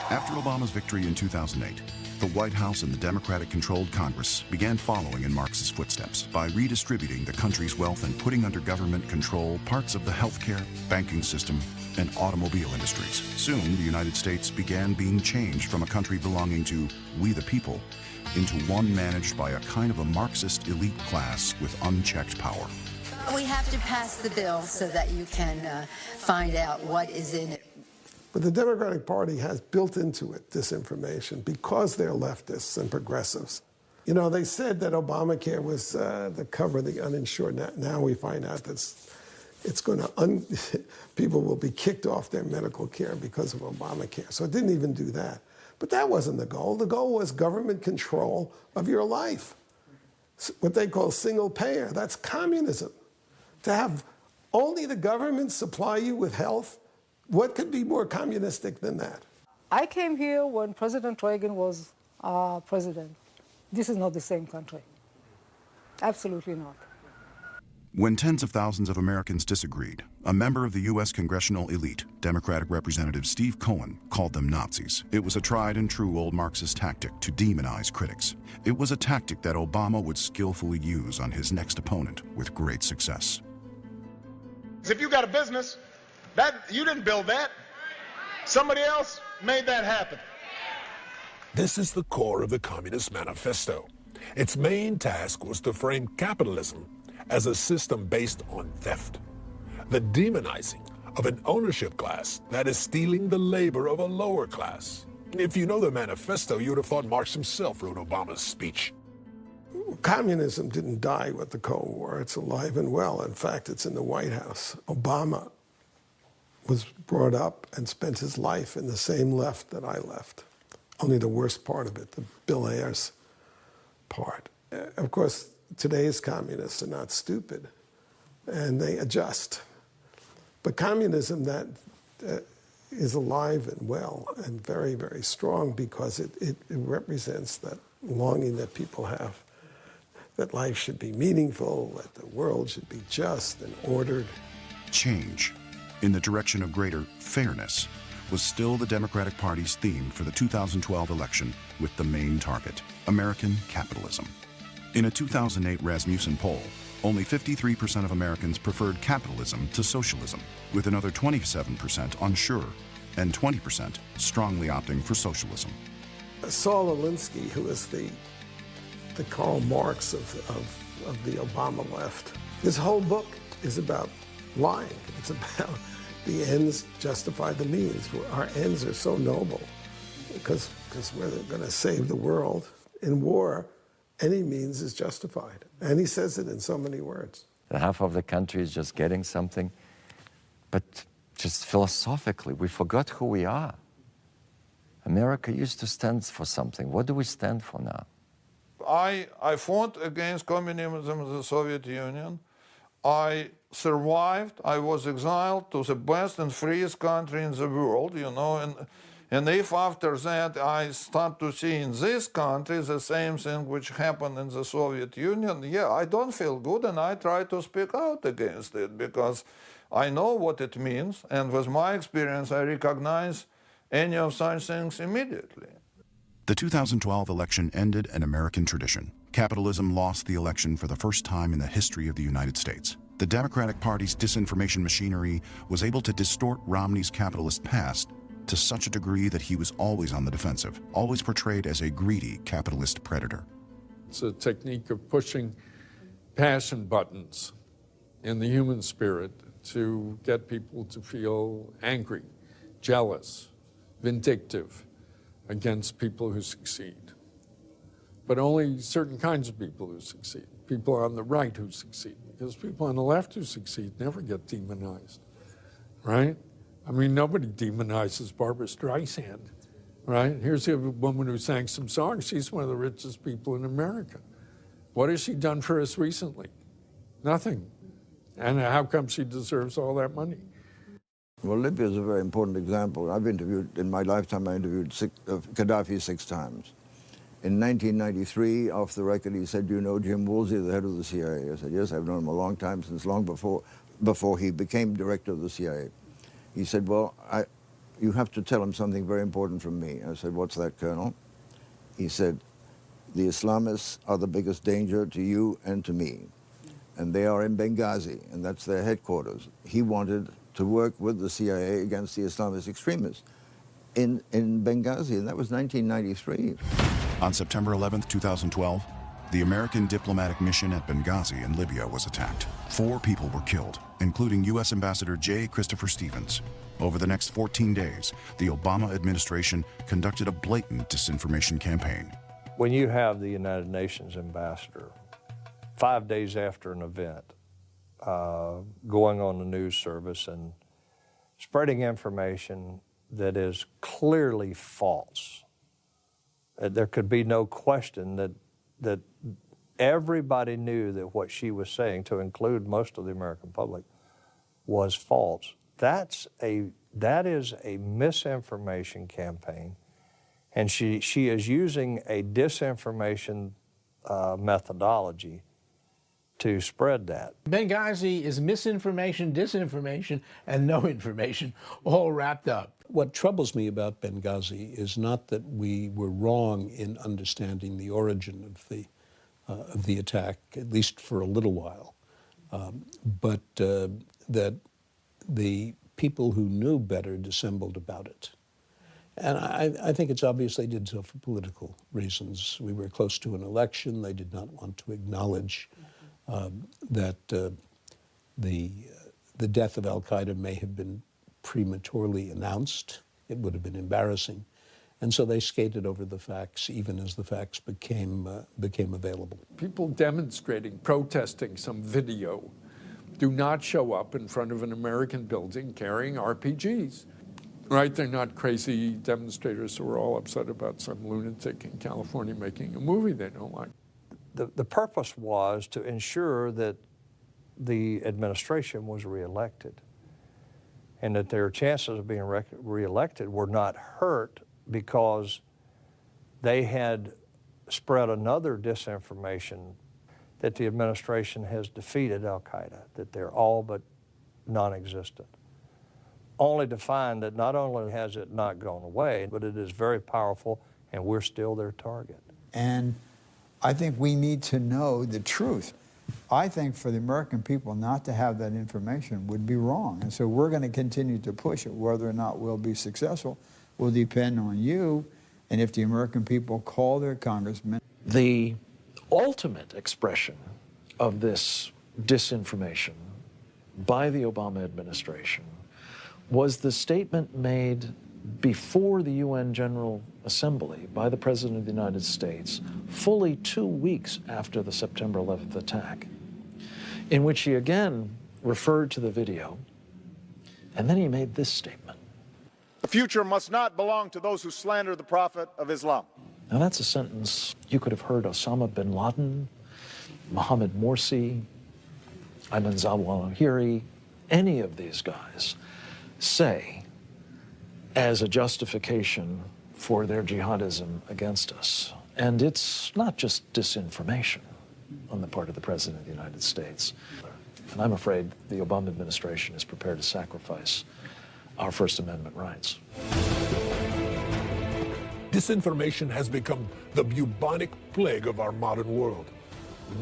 After Obama's victory in 2008, the White House and the Democratic-controlled Congress began following in Marx's footsteps by redistributing the country's wealth and putting under government control parts of the healthcare, banking system, and automobile industries. Soon, the United States began being changed from a country belonging to we the people into one managed by a kind of a Marxist elite class with unchecked power. We have to pass the bill so that you can find out what is in it. But the Democratic Party has built into it disinformation because they're leftists and progressives. You know, they said that Obamacare was the cover of the uninsured. Now we find out that it's going to, people will be kicked off their medical care because of Obamacare. So it didn't even do that. But that wasn't the goal. The goal was government control of your life. What they call single payer. That's communism. To have only the government supply you with health, what could be more communistic than that? I came here when President Reagan was president. This is not the same country. Absolutely not. When tens of thousands of Americans disagreed, a member of the U.S. congressional elite, Democratic Representative Steve Cohen, called them Nazis. It was a tried and true old Marxist tactic to demonize critics. It was a tactic that Obama would skillfully use on his next opponent with great success. If you got a business, you didn't build that. Somebody else made that happen. This is the core of the Communist Manifesto. Its main task was to frame capitalism as a system based on theft, the demonizing of an ownership class that is stealing the labor of a lower class. If you know the manifesto, you would have thought Marx himself wrote Obama's speech. Communism didn't die with the Cold War. It's alive and well. In fact, it's in the White House. Obama was brought up and spent his life in the same left that I left. Only the worst part of it, the Bill Ayers part. Of course, today's communists are not stupid, and they adjust. But communism that is alive and well and very, very strong because it represents that longing that people have, that life should be meaningful, that the world should be just and ordered. Change in the direction of greater fairness was still the Democratic Party's theme for the 2012 election, with the main target, American capitalism. In a 2008 Rasmussen poll, only 53% of Americans preferred capitalism to socialism, with another 27% unsure and 20% strongly opting for socialism. Saul Alinsky, who is the Karl Marx of the Obama left, his whole book is about lying. It's about the ends justify the means. Our ends are so noble because we're going to save the world. In war, any means is justified. And he says it in so many words. Half of the country is just getting something, but just philosophically, we forgot who we are. America used to stand for something. What do we stand for now? I fought against communism in the Soviet Union. I survived. I was exiled to the best and freest country in the world, you know, and if after that I start to see in this country the same thing which happened in the Soviet Union, yeah, I don't feel good, and I try to speak out against it, because I know what it means, and with my experience, I recognize any of such things immediately. The 2012 election ended an American tradition. Capitalism lost the election for the first time in the history of the United States. The Democratic Party's disinformation machinery was able to distort Romney's capitalist past to such a degree that he was always on the defensive, always portrayed as a greedy capitalist predator. It's a technique of pushing passion buttons in the human spirit to get people to feel angry, jealous, vindictive against people who succeed. But only certain kinds of people who succeed, people on the right who succeed, because people on the left who succeed never get demonized, right? I mean, nobody demonizes Barbra Streisand, right? Here's a woman who sang some songs. She's one of the richest people in America. What has she done for us recently? Nothing. And how come she deserves all that money? Well, Libya is a very important example. I've interviewed, in my lifetime, I interviewed Gaddafi 6 times. In 1993, off the record, he said, "You know Jim Woolsey, the head of the CIA?" I said, "Yes, I've known him a long time, since long before he became director of the CIA." He said, "Well, you have to tell him something very important from me." I said, "What's that, Colonel?" He said, "The Islamists are the biggest danger to you and to me. And they are in Benghazi, and that's their headquarters." He wanted to work with the CIA against the Islamist extremists in Benghazi, and that was 1993. On September 11, 2012, the American diplomatic mission at Benghazi in Libya was attacked. 4 people were killed, including U.S. Ambassador J. Christopher Stevens. Over the next 14 days, the Obama administration conducted a blatant disinformation campaign. When you have the United Nations ambassador 5 days after an event, going on the news service and spreading information that is clearly false, there could be no question that everybody knew that what she was saying, to include most of the American public, was false. That is a misinformation campaign, and she is using a disinformation methodology to spread that. Benghazi is misinformation, disinformation, and no information all wrapped up. What troubles me about Benghazi is not that we were wrong in understanding the origin of the attack, at least for a little while, but that the people who knew better dissembled about it. And I think it's obvious they did so for political reasons. We were close to an election. They did not want to acknowledge that the death of al-Qaeda may have been prematurely announced. It would have been embarrassing. And so they skated over the facts, even as the facts became available. People demonstrating, protesting some video do not show up in front of an American building carrying RPGs, right? They're not crazy demonstrators who are all upset about some lunatic in California making a movie they don't like. The purpose was to ensure that the administration was reelected, and that their chances of being reelected were not hurt because they had spread another disinformation that the administration has defeated al-Qaeda, that they're all but non-existent, only to find that not only has it not gone away, but it is very powerful and we're still their target. And I think we need to know the truth. I think for the American people not to have that information would be wrong. And so we're going to continue to push it. Whether or not we'll be successful will depend on you and if the American people call their congressmen. The ultimate expression of this disinformation by the Obama administration was the statement made before the UN General Assembly by the President of the United States, fully 2 weeks after the September 11th attack, in which he again referred to the video, and then he made this statement. The future must not belong to those who slander the Prophet of Islam. Now that's a sentence you could have heard Osama bin Laden, Mohammed Morsi, Ayman Zawahiri, any of these guys say as a justification for their jihadism against us. And it's not just disinformation on the part of the President of the United States. And I'm afraid the Obama administration is prepared to sacrifice our First Amendment rights. Disinformation has become the bubonic plague of our modern world.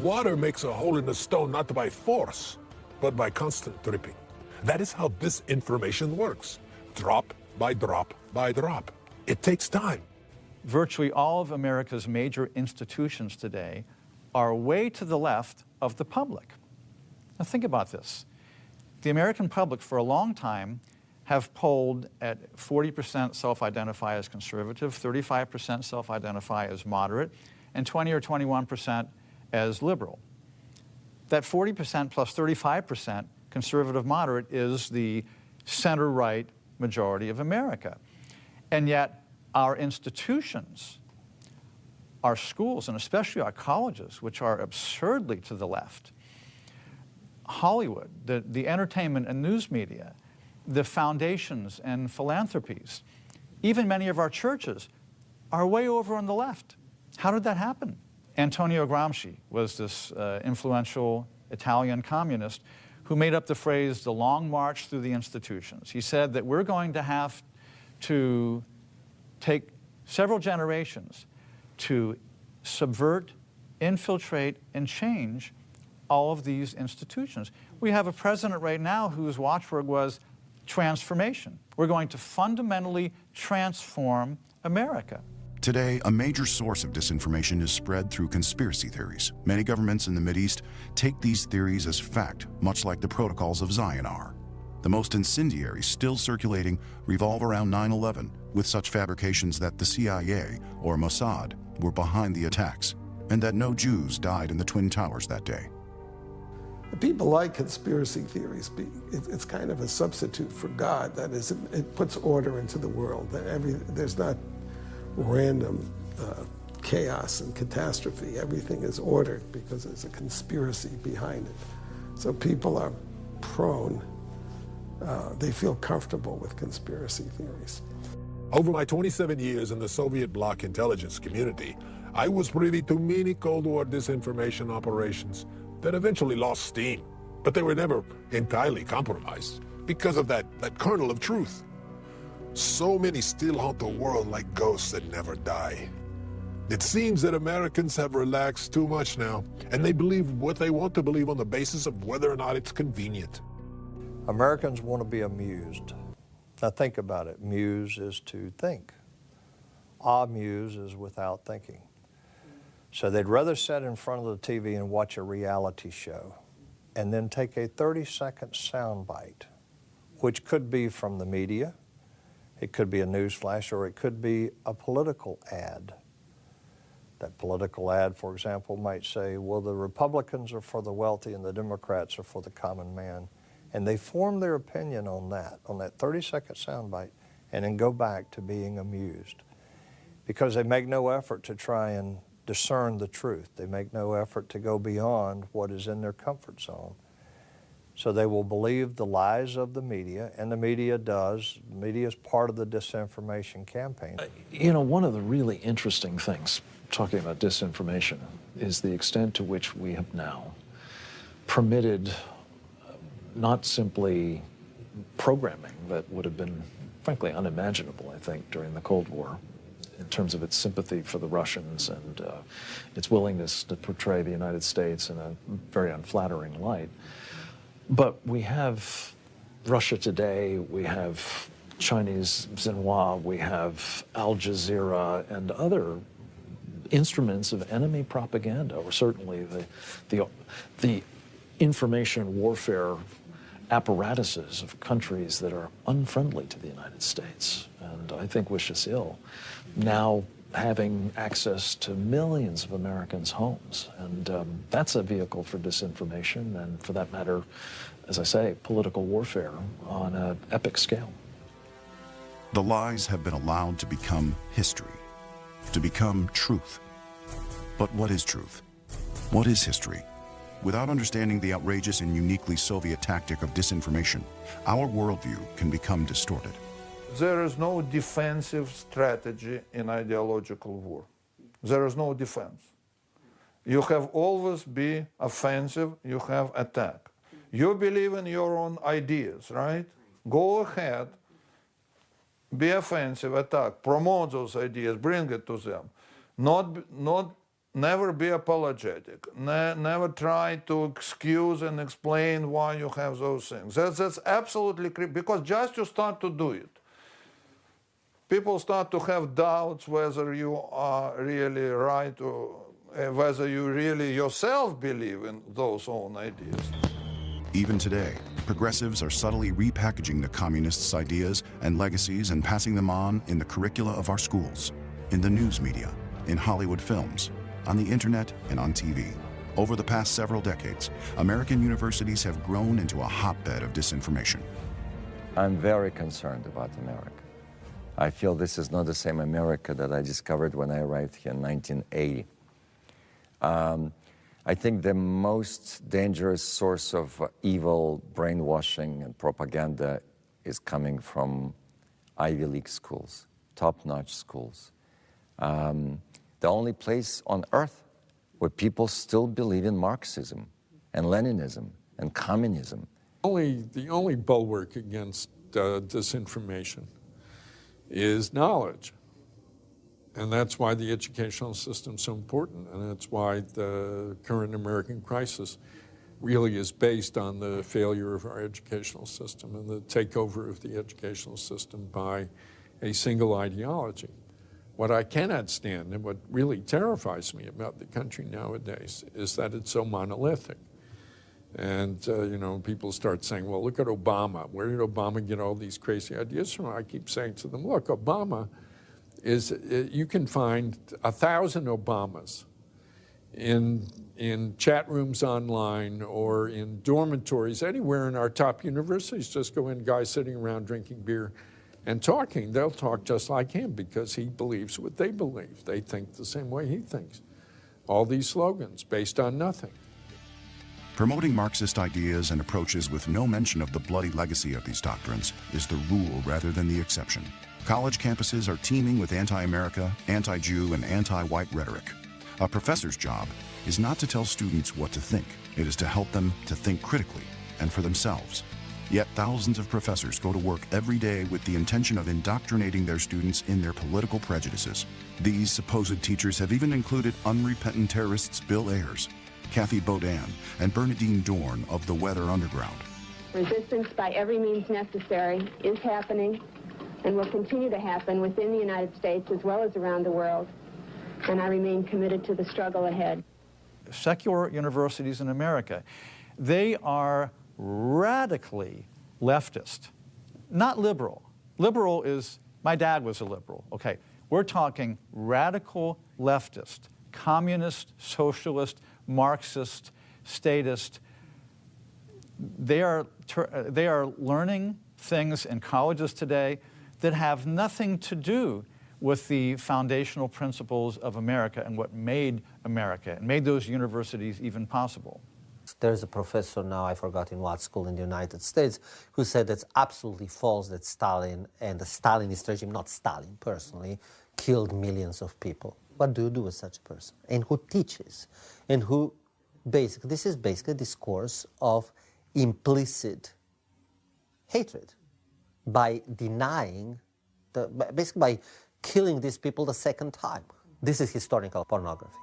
Water makes a hole in the stone not by force, but by constant dripping. That is how disinformation works. Drop by drop by drop. It takes time. Virtually all of America's major institutions today are way to the left of the public. Now think about this. The American public for a long time have polled at 40% self-identify as conservative, 35% self-identify as moderate, and 20 or 21% as liberal. That 40% plus 35% conservative moderate is the center-right majority of America. And yet our institutions, our schools, and especially our colleges, which are absurdly to the left, Hollywood, the entertainment and news media, the foundations and philanthropies, even many of our churches are way over on the left. How did that happen? Antonio Gramsci was this influential Italian communist who made up the phrase, the long march through the institutions. He said that we're going to have to take several generations to subvert, infiltrate, and change all of these institutions. We have a president right now whose watchword was transformation. We're going to fundamentally transform America. Today, a major source of disinformation is spread through conspiracy theories. Many governments in the Mideast take these theories as fact, much like the protocols of Zion are. The most incendiary still circulating revolve around 9/11, with such fabrications that the CIA or Mossad were behind the attacks, and that no Jews died in the Twin Towers that day. People like conspiracy theories. It's kind of a substitute for God. That is, it puts order into the world. There's not random chaos and catastrophe. Everything is ordered because there's a conspiracy behind it. So people are prone, they feel comfortable with conspiracy theories. Over my 27 years in the Soviet bloc intelligence community, I was privy to many Cold War disinformation operations that eventually lost steam, but they were never entirely compromised because of that kernel of truth. So many still haunt the world like ghosts that never die. It seems that Americans have relaxed too much now, and they believe what they want to believe on the basis of whether or not it's convenient. Americans want to be amused. Now think about it. Muse is to think. Amuse is without thinking. So they'd rather sit in front of the TV and watch a reality show and then take a 30-second soundbite, which could be from the media, it could be a news flash, or it could be a political ad. That political ad, for example, might say, well, the Republicans are for the wealthy and the Democrats are for the common man. And they form their opinion on that 30-second soundbite, and then go back to being amused. Because they make no effort to try and discern the truth. They make no effort to go beyond what is in their comfort zone. So they will believe the lies of the media, and the media does. The media is part of the disinformation campaign. You know, one of the really interesting things, talking about disinformation, is the extent to which we have now permitted not simply programming that would have been, frankly, unimaginable, I think, during the Cold War, in terms of its sympathy for the Russians and its willingness to portray the United States in a very unflattering light. But we have Russia Today, we have Chinese Xinhua, we have Al Jazeera, and other instruments of enemy propaganda, or certainly the information warfare apparatuses of countries that are unfriendly to the United States, and I think wish us ill, now having access to millions of Americans' homes. And that's a vehicle for disinformation and, for that matter, as I say, political warfare on an epic scale. The lies have been allowed to become history, to become truth. But what is truth? What is history? Without understanding the outrageous and uniquely Soviet tactic of disinformation, our worldview can become distorted. There is no defensive strategy in ideological war. There is no defense. You have always be offensive, you have attack. You believe in your own ideas, right? Go ahead, be offensive, attack, promote those ideas, bring it to them. Never be apologetic. Never try to excuse and explain why you have those things. That's absolutely because just you start to do it, people start to have doubts whether you are really right or whether you really yourself believe in those own ideas. Even today, progressives are subtly repackaging the communists' ideas and legacies and passing them on in the curricula of our schools, in the news media, in Hollywood films, on the internet, and on TV. Over the past several decades, American universities have grown into a hotbed of disinformation. I'm very concerned about America. I feel this is not the same America that I discovered when I arrived here in 1980. I think the most dangerous source of evil brainwashing and propaganda is coming from Ivy League schools, top-notch schools. The only place on earth where people still believe in Marxism and Leninism and communism. The only bulwark against disinformation is knowledge. And that's why the educational system is so important, and that's why the current American crisis really is based on the failure of our educational system and the takeover of the educational system by a single ideology. What I cannot stand and what really terrifies me about the country nowadays is that it's so monolithic. And, you know, people start saying, well, look at Obama. Where did Obama get all these crazy ideas from? I keep saying to them, look, Obama you can find 1,000 Obamas in chat rooms online or in dormitories, anywhere in our top universities. Just go in, guys sitting around drinking beer and talking. They'll talk just like him because he believes what they believe. They think the same way he thinks. All these slogans based on nothing. Promoting Marxist ideas and approaches with no mention of the bloody legacy of these doctrines is the rule rather than the exception. College campuses are teeming with anti-America, anti-Jew, and anti-white rhetoric. A professor's job is not to tell students what to think. It is to help them to think critically and for themselves. Yet thousands of professors go to work every day with the intention of indoctrinating their students in their political prejudices. These supposed teachers have even included unrepentant terrorists Bill Ayers, Kathy Bodan, and Bernadine Dorn of the Weather Underground. Resistance by every means necessary is happening and will continue to happen within the United States as well as around the world, and I remain committed to the struggle ahead. Secular universities in America, they are radically leftist, not liberal. Liberal is, my dad was a liberal, okay. We're talking radical leftist, communist, socialist, Marxist, statist. They are learning things in colleges today that have nothing to do with the foundational principles of America and what made America and made those universities even possible. There's a professor now, I forgot in what school in the United States, who said it's absolutely false that Stalin and the Stalinist regime, not Stalin personally, killed millions of people. What do you do with such a person? And who teaches? And who basically, this is basically a discourse of implicit hatred by denying, basically by killing these people the second time. This is historical pornography.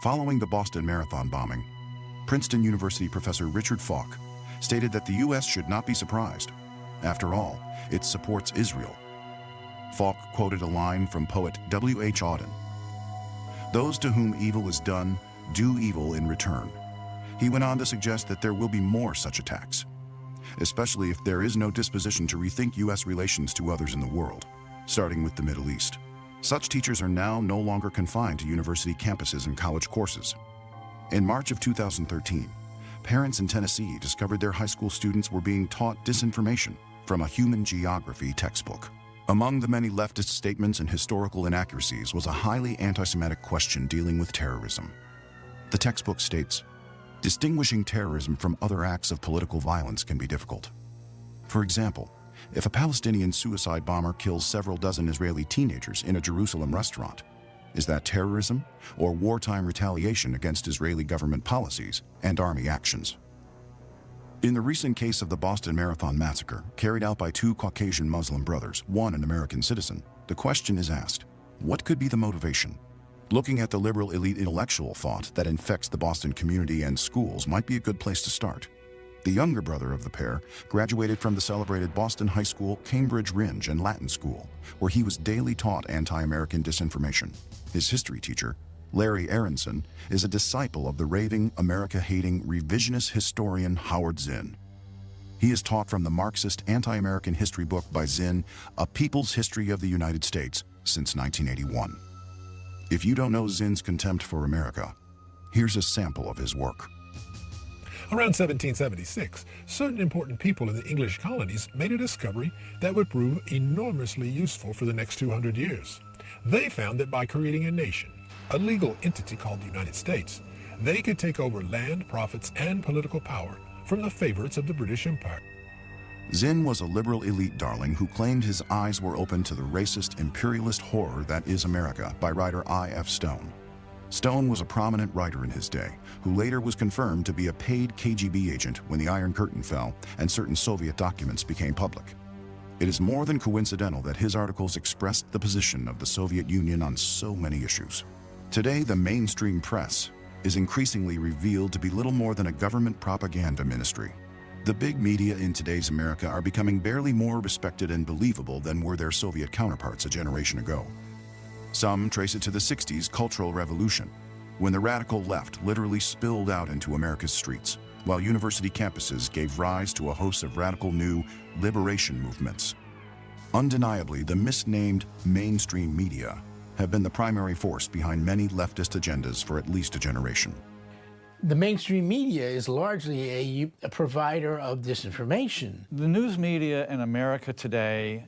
Following the Boston Marathon bombing, Princeton University professor Richard Falk stated that the U.S. should not be surprised. After all, it supports Israel. Falk quoted a line from poet W.H. Auden. "Those to whom evil is done, do evil in return." He went on to suggest that there will be more such attacks, especially if there is no disposition to rethink U.S. relations to others in the world, starting with the Middle East. Such teachers are now no longer confined to university campuses and college courses. In March of 2013, parents in Tennessee discovered their high school students were being taught disinformation from a human geography textbook. Among the many leftist statements and historical inaccuracies was a highly anti-Semitic question dealing with terrorism. The textbook states, "Distinguishing terrorism from other acts of political violence can be difficult. For example, if a Palestinian suicide bomber kills several dozen Israeli teenagers in a Jerusalem restaurant, is that terrorism or wartime retaliation against Israeli government policies and army actions?" In the recent case of the Boston Marathon massacre, carried out by two Caucasian Muslim brothers, one an American citizen, the question is asked, what could be the motivation? Looking at the liberal elite intellectual thought that infects the Boston community and schools might be a good place to start. The younger brother of the pair graduated from the celebrated Boston High School, Cambridge Ringe and Latin School, where he was daily taught anti-American disinformation. His history teacher, Larry Aronson, is a disciple of the raving, America-hating, revisionist historian Howard Zinn. He is taught from the Marxist anti-American history book by Zinn, A People's History of the United States, since 1981. If you don't know Zinn's contempt for America, here's a sample of his work. Around 1776, certain important people in the English colonies made a discovery that would prove enormously useful for the next 200 years. They found that by creating a nation, a legal entity called the United States, they could take over land, profits, and political power from the favorites of the British Empire. Zinn was a liberal elite darling who claimed his eyes were open to the racist, imperialist horror that is America by writer I.F. Stone. Stone was a prominent writer in his day, who later was confirmed to be a paid KGB agent when the Iron Curtain fell and certain Soviet documents became public. It is more than coincidental that his articles expressed the position of the Soviet Union on so many issues. Today, the mainstream press is increasingly revealed to be little more than a government propaganda ministry. The big media in today's America are becoming barely more respected and believable than were their Soviet counterparts a generation ago. Some trace it to the 60s cultural revolution, when the radical left literally spilled out into America's streets, while university campuses gave rise to a host of radical new liberation movements. Undeniably, the misnamed mainstream media have been the primary force behind many leftist agendas for at least a generation. The mainstream media is largely a provider of disinformation. The news media in America today,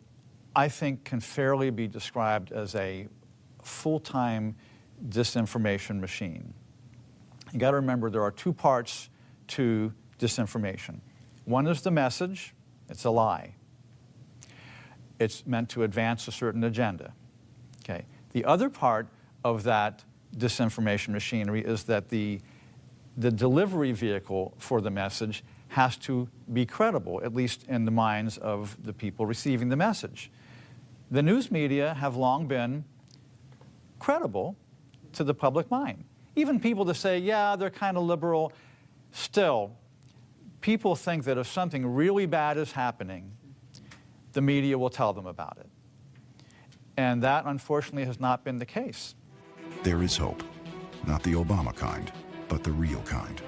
I think, can fairly be described as a full-time disinformation machine. You got to remember there are two parts to disinformation. One is the message, it's a lie. It's meant to advance a certain agenda. Okay. The other part of that disinformation machinery is that the delivery vehicle for the message has to be credible, at least in the minds of the people receiving the message. The news media have long been credible to the public mind. Even people that say, yeah, they're kind of liberal, still, people think that if something really bad is happening, the media will tell them about it. And that, unfortunately, has not been the case. There is hope. Not the Obama kind, but the real kind.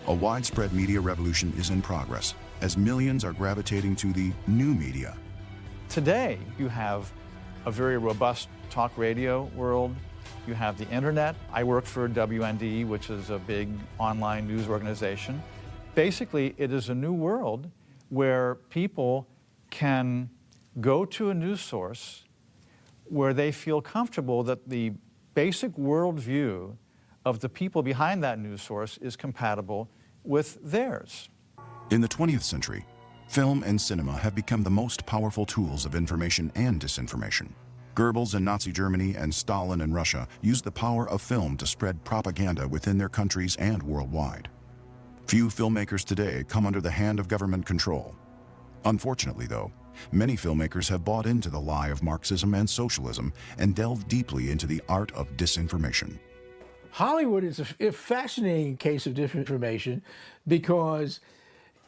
A widespread media revolution is in progress, as millions are gravitating to the new media. Today, you have a very robust talk radio world. You have the internet. I work for WND, which is a big online news organization. Basically, it is a new world where people can go to a news source where they feel comfortable that the basic worldview of the people behind that news source is compatible with theirs. In the 20th century, film and cinema have become the most powerful tools of information and disinformation. Goebbels in Nazi Germany and Stalin in Russia used the power of film to spread propaganda within their countries and worldwide. Few filmmakers today come under the hand of government control. Unfortunately, though, many filmmakers have bought into the lie of Marxism and socialism and delved deeply into the art of disinformation. Hollywood is a fascinating case of disinformation because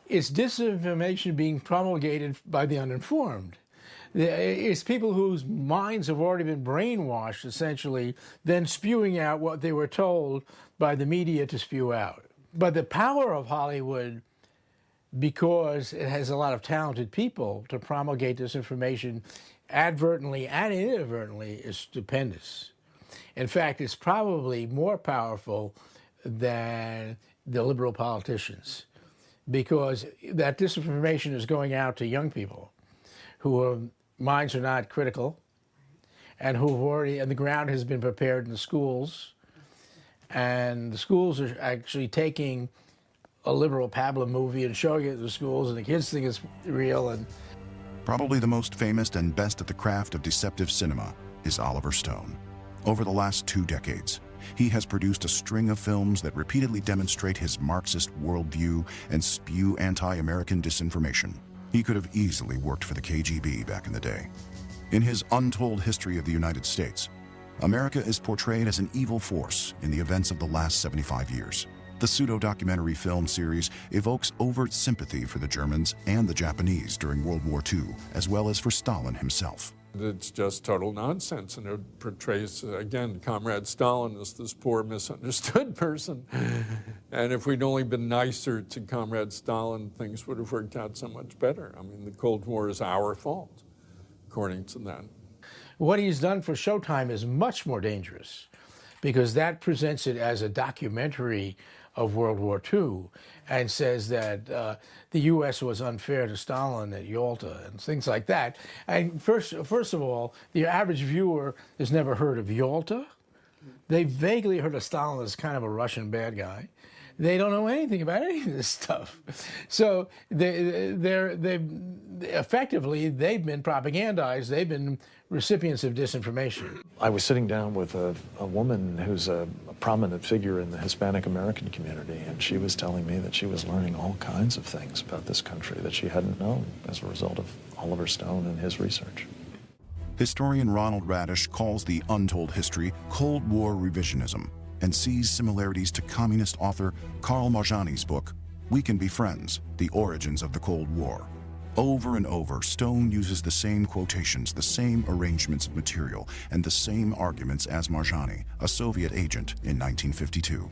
it's disinformation being promulgated by the uninformed. It's people whose minds have already been brainwashed, essentially, then spewing out what they were told by the media to spew out. But the power of Hollywood, because it has a lot of talented people to promulgate this information advertently and inadvertently, is stupendous. In fact, it's probably more powerful than the liberal politicians, because that disinformation is going out to young people whose minds are not critical and who've already, and the ground has been prepared in the schools, and the schools are actually taking a liberal pablum movie and showing it to the schools, and the kids think it's real. And probably the most famous and best at the craft of deceptive cinema is Oliver Stone. Over the last 2 decades, he has produced a string of films that repeatedly demonstrate his Marxist worldview and spew anti-American disinformation. He could have easily worked for the KGB back in the day. In his Untold History of the United States, America is portrayed as an evil force in the events of the last 75 years. The pseudo-documentary film series evokes overt sympathy for the Germans and the Japanese during World War II, as well as for Stalin himself. It's just total nonsense, and it portrays, again, Comrade Stalin as this poor, misunderstood person. And if we'd only been nicer to Comrade Stalin, things would have worked out so much better. I mean, the Cold War is our fault, according to them. What he's done for Showtime is much more dangerous, because that presents it as a documentary of World War II and says that the U.S. was unfair to Stalin at Yalta and things like that. And first of all, the average viewer has never heard of Yalta. They vaguely heard of Stalin as kind of a Russian bad guy. They don't know anything about any of this stuff. So they've effectively been propagandized. They've been recipients of disinformation. I was sitting down with a woman who's a prominent figure in the Hispanic American community, and she was telling me that she was learning all kinds of things about this country that she hadn't known as a result of Oliver Stone and his research. Historian Ronald Radish calls the Untold History Cold War revisionism, and sees similarities to communist author Karl Marjani's book, We Can Be Friends, The Origins of the Cold War. Over and over, Stone uses the same quotations, the same arrangements of material, and the same arguments as Marjani, a Soviet agent in 1952.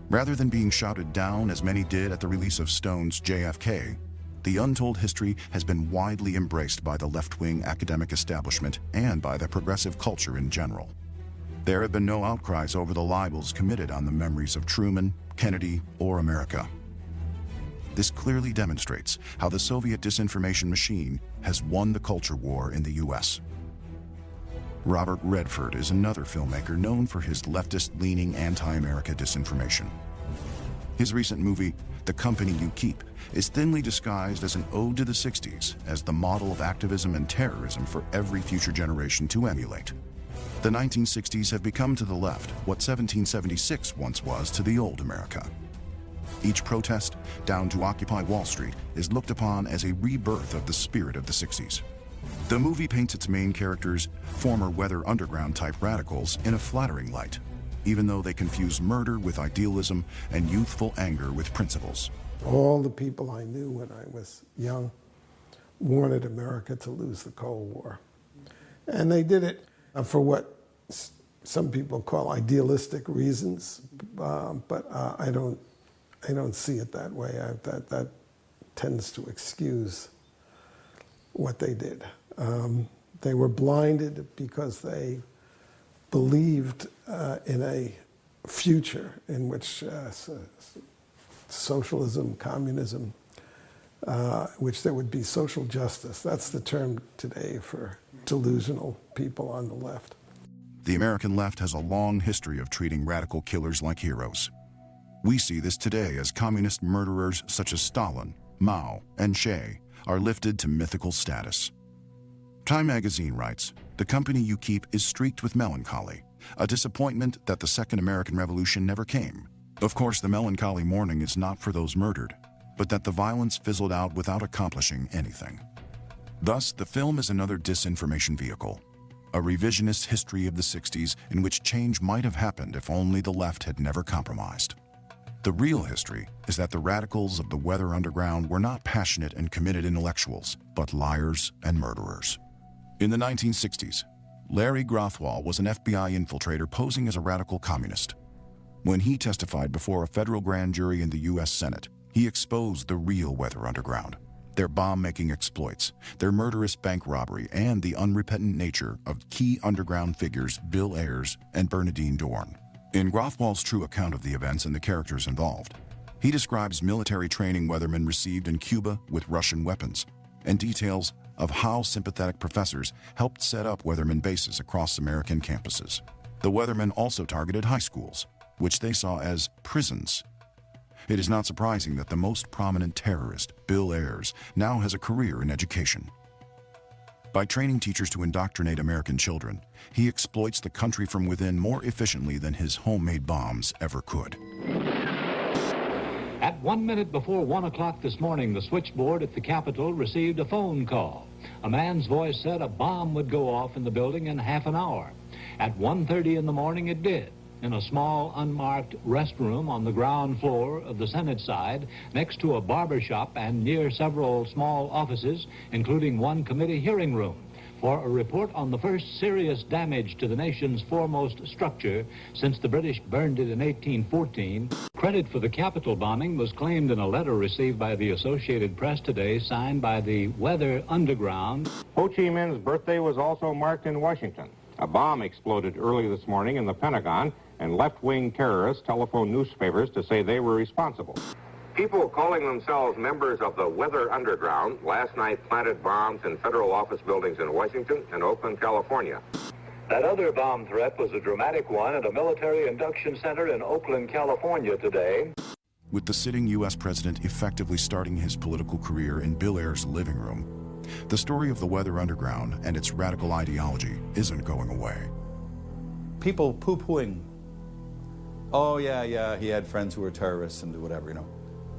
Rather than being shouted down as many did at the release of Stone's JFK, the Untold History has been widely embraced by the left-wing academic establishment and by the progressive culture in general. There have been no outcries over the libels committed on the memories of Truman, Kennedy, or America. This clearly demonstrates how the Soviet disinformation machine has won the culture war in the U.S. Robert Redford is another filmmaker known for his leftist-leaning anti-America disinformation. His recent movie, The Company You Keep, is thinly disguised as an ode to the 60s as the model of activism and terrorism for every future generation to emulate. The 1960s have become to the left what 1776 once was to the old America. Each protest, down to Occupy Wall Street, is looked upon as a rebirth of the spirit of the 60s. The movie paints its main characters, former Weather Underground-type radicals, in a flattering light, even though they confuse murder with idealism and youthful anger with principles. All the people I knew when I was young wanted America to lose the Cold War. And they did it for what some people call idealistic reasons, but I don't see it that way. That tends to excuse what they did. They were blinded because they believed in a future in which socialism, communism, which there would be social justice. That's the term today for delusional people on the left. The American left has a long history of treating radical killers like heroes. We see this today as communist murderers such as Stalin, Mao, and Che are lifted to mythical status. Time magazine writes, "The Company You Keep is streaked with melancholy, a disappointment that the Second American Revolution never came. Of course, the melancholy mourning is not for those murdered, but that the violence fizzled out without accomplishing anything." Thus, the film is another disinformation vehicle, a revisionist history of the 60s in which change might have happened if only the left had never compromised. The real history is that the radicals of the Weather Underground were not passionate and committed intellectuals, but liars and murderers. In the 1960s, Larry Grothwall was an FBI infiltrator posing as a radical communist. When he testified before a federal grand jury in the U.S. Senate, he exposed the real Weather Underground, their bomb-making exploits, their murderous bank robbery, and the unrepentant nature of key underground figures Bill Ayers and Bernadine Dorn. In Grothwall's true account of the events and the characters involved, he describes military training weathermen received in Cuba with Russian weapons, and details of how sympathetic professors helped set up weathermen bases across American campuses. The weathermen also targeted high schools, which they saw as prisons. It is not surprising that the most prominent terrorist, Bill Ayers, now has a career in education. By training teachers to indoctrinate American children, he exploits the country from within more efficiently than his homemade bombs ever could. At 1 minute before 1 o'clock this morning, the switchboard at the Capitol received a phone call. A man's voice said a bomb would go off in the building in half an hour. At 1:30 in the morning, it did, in a small, unmarked restroom on the ground floor of the Senate side, next to a barber shop and near several small offices, including one committee hearing room, for a report on the first serious damage to the nation's foremost structure since the British burned it in 1814. Credit for the Capitol bombing was claimed in a letter received by the Associated Press today, signed by the Weather Underground. Ho Chi Minh's birthday was also marked in Washington. A bomb exploded early this morning in the Pentagon, and left-wing terrorists telephoned newspapers to say they were responsible. People calling themselves members of the Weather Underground last night planted bombs in federal office buildings in Washington and Oakland, California. That other bomb threat was a dramatic one at a military induction center in Oakland, California today. With the sitting U.S. president effectively starting his political career in Bill Ayer's living room, the story of the Weather Underground and its radical ideology isn't going away. People poo-pooing. Oh, yeah, he had friends who were terrorists and whatever, you know.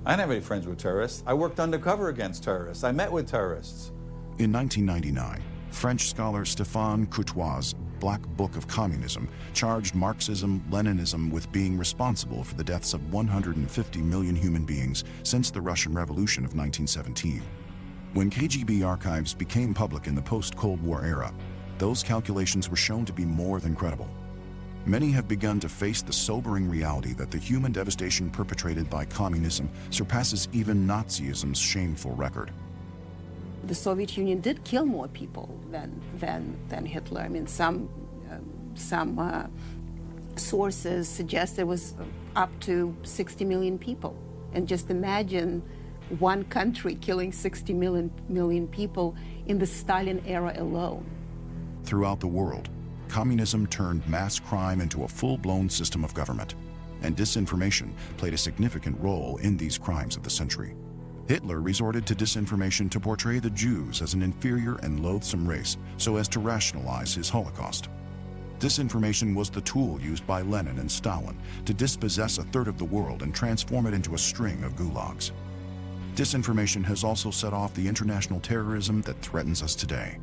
I didn't have any friends who were terrorists. I worked undercover against terrorists. I met with terrorists. In 1999, French scholar Stéphane Courtois' Black Book of Communism charged Marxism, Leninism with being responsible for the deaths of 150 million human beings since the Russian Revolution of 1917. When KGB archives became public in the post-Cold War era, those calculations were shown to be more than credible. Many have begun to face the sobering reality that the human devastation perpetrated by communism surpasses even Nazism's shameful record. The Soviet Union did kill more people than Hitler. I mean, some sources suggest there was up to 60 million people. And just imagine one country killing 60 million people in the Stalin era alone. Throughout the world, communism turned mass crime into a full-blown system of government, and disinformation played a significant role in these crimes of the century. Hitler resorted to disinformation to portray the Jews as an inferior and loathsome race so as to rationalize his Holocaust. Disinformation was the tool used by Lenin and Stalin to dispossess a third of the world and transform it into a string of gulags. Disinformation has also set off the international terrorism that threatens us today.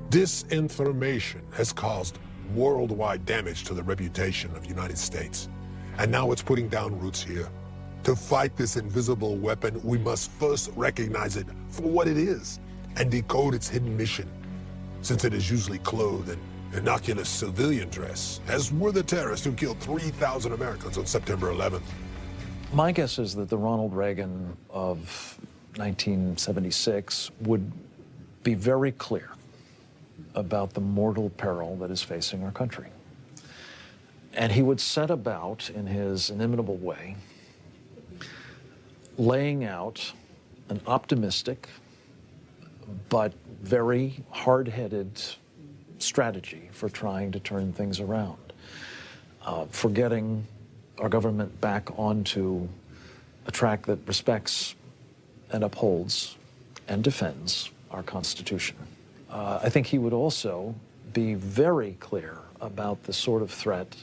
Disinformation has caused worldwide damage to the reputation of the United States, and now it's putting down roots here. To fight this invisible weapon, we must first recognize it for what it is and decode its hidden mission, since it is usually clothed in innocuous civilian dress, as were the terrorists who killed 3,000 Americans on September 11th. My guess is that the Ronald Reagan of 1976 would be very clear about the mortal peril that is facing our country. And he would set about, in his inimitable way, laying out an optimistic but very hard-headed strategy for trying to turn things around, for getting our government back onto a track that respects and upholds and defends our Constitution. I think he would also be very clear about the sort of threat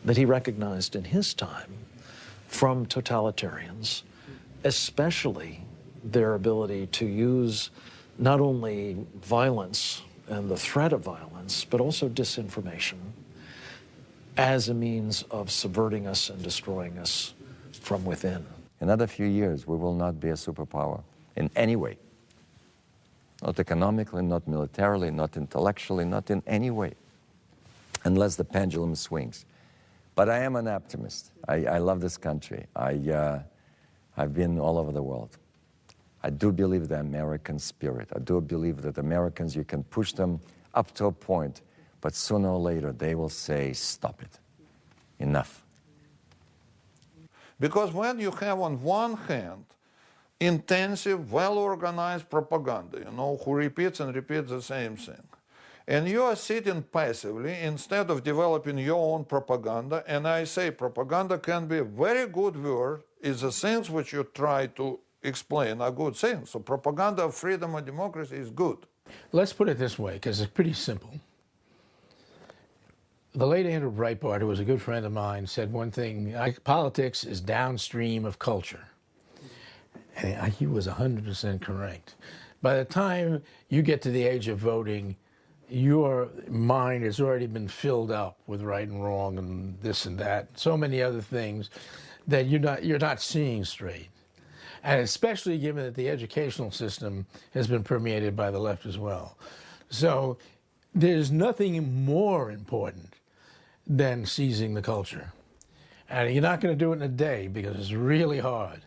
that he recognized in his time from totalitarians, especially their ability to use not only violence and the threat of violence, but also disinformation as a means of subverting us and destroying us from within. In another few years, we will not be a superpower in any way. Not economically, not militarily, not intellectually, not in any way, unless the pendulum swings. But I am an optimist. I love this country. I've been all over the world. I do believe the American spirit. I do believe that Americans, you can push them up to a point, but sooner or later they will say, stop it, enough. Because when you have on one hand intensive, well-organized propaganda, you know, who repeats and repeats the same thing, and you are sitting passively instead of developing your own propaganda, and I say propaganda can be a very good word, is the things which you try to explain are good things. So propaganda of freedom and democracy is good. Let's put it this way, because it's pretty simple. The late Andrew Breitbart, who was a good friend of mine, said one thing: politics is downstream of culture. And he was 100% correct. By the time you get to the age of voting, your mind has already been filled up with right and wrong and this and that, so many other things that you're not seeing straight. And especially given that the educational system has been permeated by the left as well. So there's nothing more important than seizing the culture. And you're not going to do it in a day because it's really hard.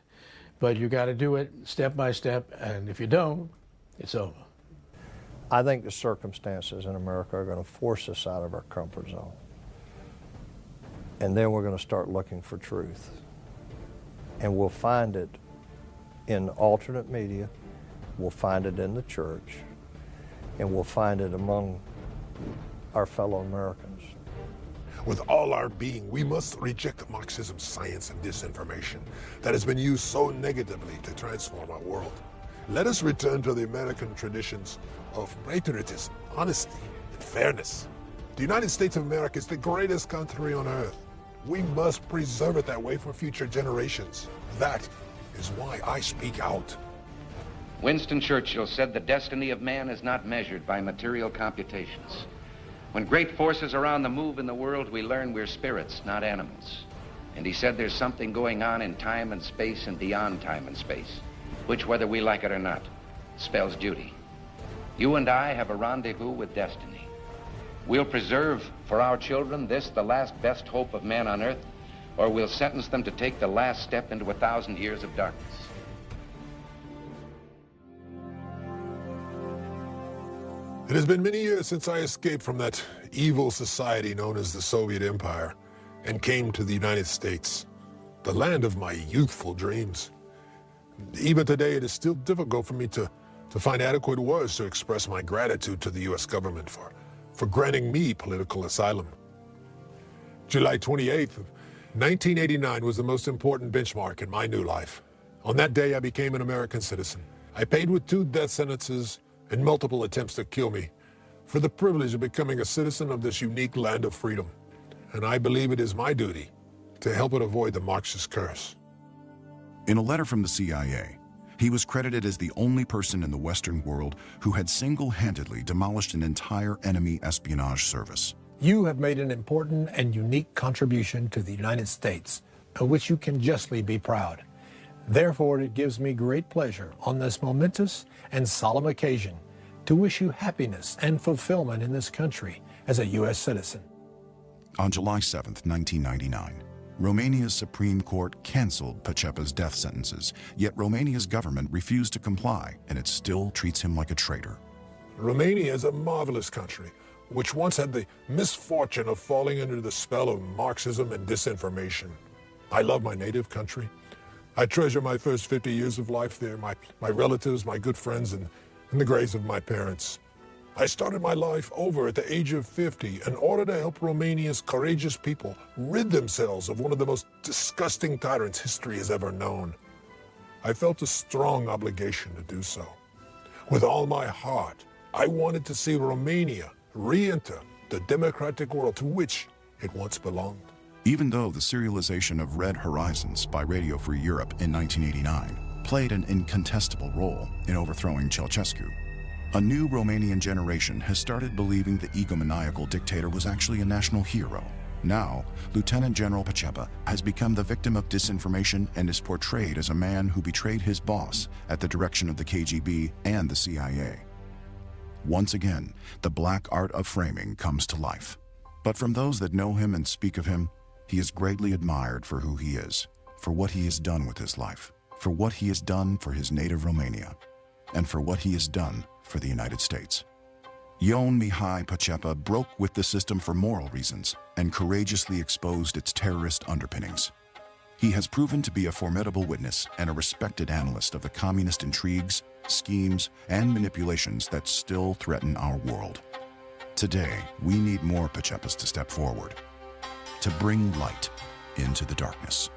But you got to do it step by step, and if you don't, it's over. I think the circumstances in America are going to force us out of our comfort zone. And then we're going to start looking for truth. And we'll find it in alternate media, we'll find it in the church, and we'll find it among our fellow Americans. With all our being, we must reject Marxism's science and disinformation that has been used so negatively to transform our world. Let us return to the American traditions of patriotism, honesty, and fairness. The United States of America is the greatest country on earth. We must preserve it that way for future generations. That is why I speak out. Winston Churchill said the destiny of man is not measured by material computations. When great forces are on the move in the world, we learn we're spirits, not animals. And he said there's something going on in time and space and beyond time and space, which, whether we like it or not, spells duty. You and I have a rendezvous with destiny. We'll preserve for our children this, the last best hope of man on earth, or we'll sentence them to take the last step into 1,000 years of darkness. It has been many years since I escaped from that evil society known as the Soviet Empire and came to the United States, the land of my youthful dreams. Even today, it is still difficult for me to find adequate words to express my gratitude to the U.S. government for granting me political asylum. July 28th of 1989 was the most important benchmark in my new life. On that day, I became an American citizen. I paid with 2 death sentences and multiple attempts to kill me for the privilege of becoming a citizen of this unique land of freedom. And I believe it is my duty to help it avoid the Marxist curse. In a letter from the CIA, he was credited as the only person in the Western world who had single-handedly demolished an entire enemy espionage service. You have made an important and unique contribution to the United States, of which you can justly be proud. Therefore, it gives me great pleasure on this momentous and solemn occasion to wish you happiness and fulfillment in this country as a U.S. citizen. On July 7th, 1999, Romania's Supreme Court canceled Pacepa's death sentences, yet Romania's government refused to comply, and it still treats him like a traitor. Romania is a marvelous country, which once had the misfortune of falling under the spell of Marxism and disinformation. I love my native country. I treasure my first 50 years of life there, my relatives, my good friends, and the graves of my parents. I started my life over at the age of 50 in order to help Romania's courageous people rid themselves of one of the most disgusting tyrants history has ever known. I felt a strong obligation to do so. With all my heart, I wanted to see Romania re-enter the democratic world to which it once belonged. Even though the serialization of Red Horizons by Radio Free Europe in 1989 played an incontestable role in overthrowing Ceausescu, a new Romanian generation has started believing the egomaniacal dictator was actually a national hero. Now, Lieutenant General Pacepa has become the victim of disinformation and is portrayed as a man who betrayed his boss at the direction of the KGB and the CIA. Once again, the black art of framing comes to life. But from those that know him and speak of him, he is greatly admired for who he is, for what he has done with his life, for what he has done for his native Romania, and for what he has done for the United States. Ion Mihai Pacepa broke with the system for moral reasons and courageously exposed its terrorist underpinnings. He has proven to be a formidable witness and a respected analyst of the communist intrigues, schemes, and manipulations that still threaten our world. Today, we need more Pacepas to step forward, to bring light into the darkness.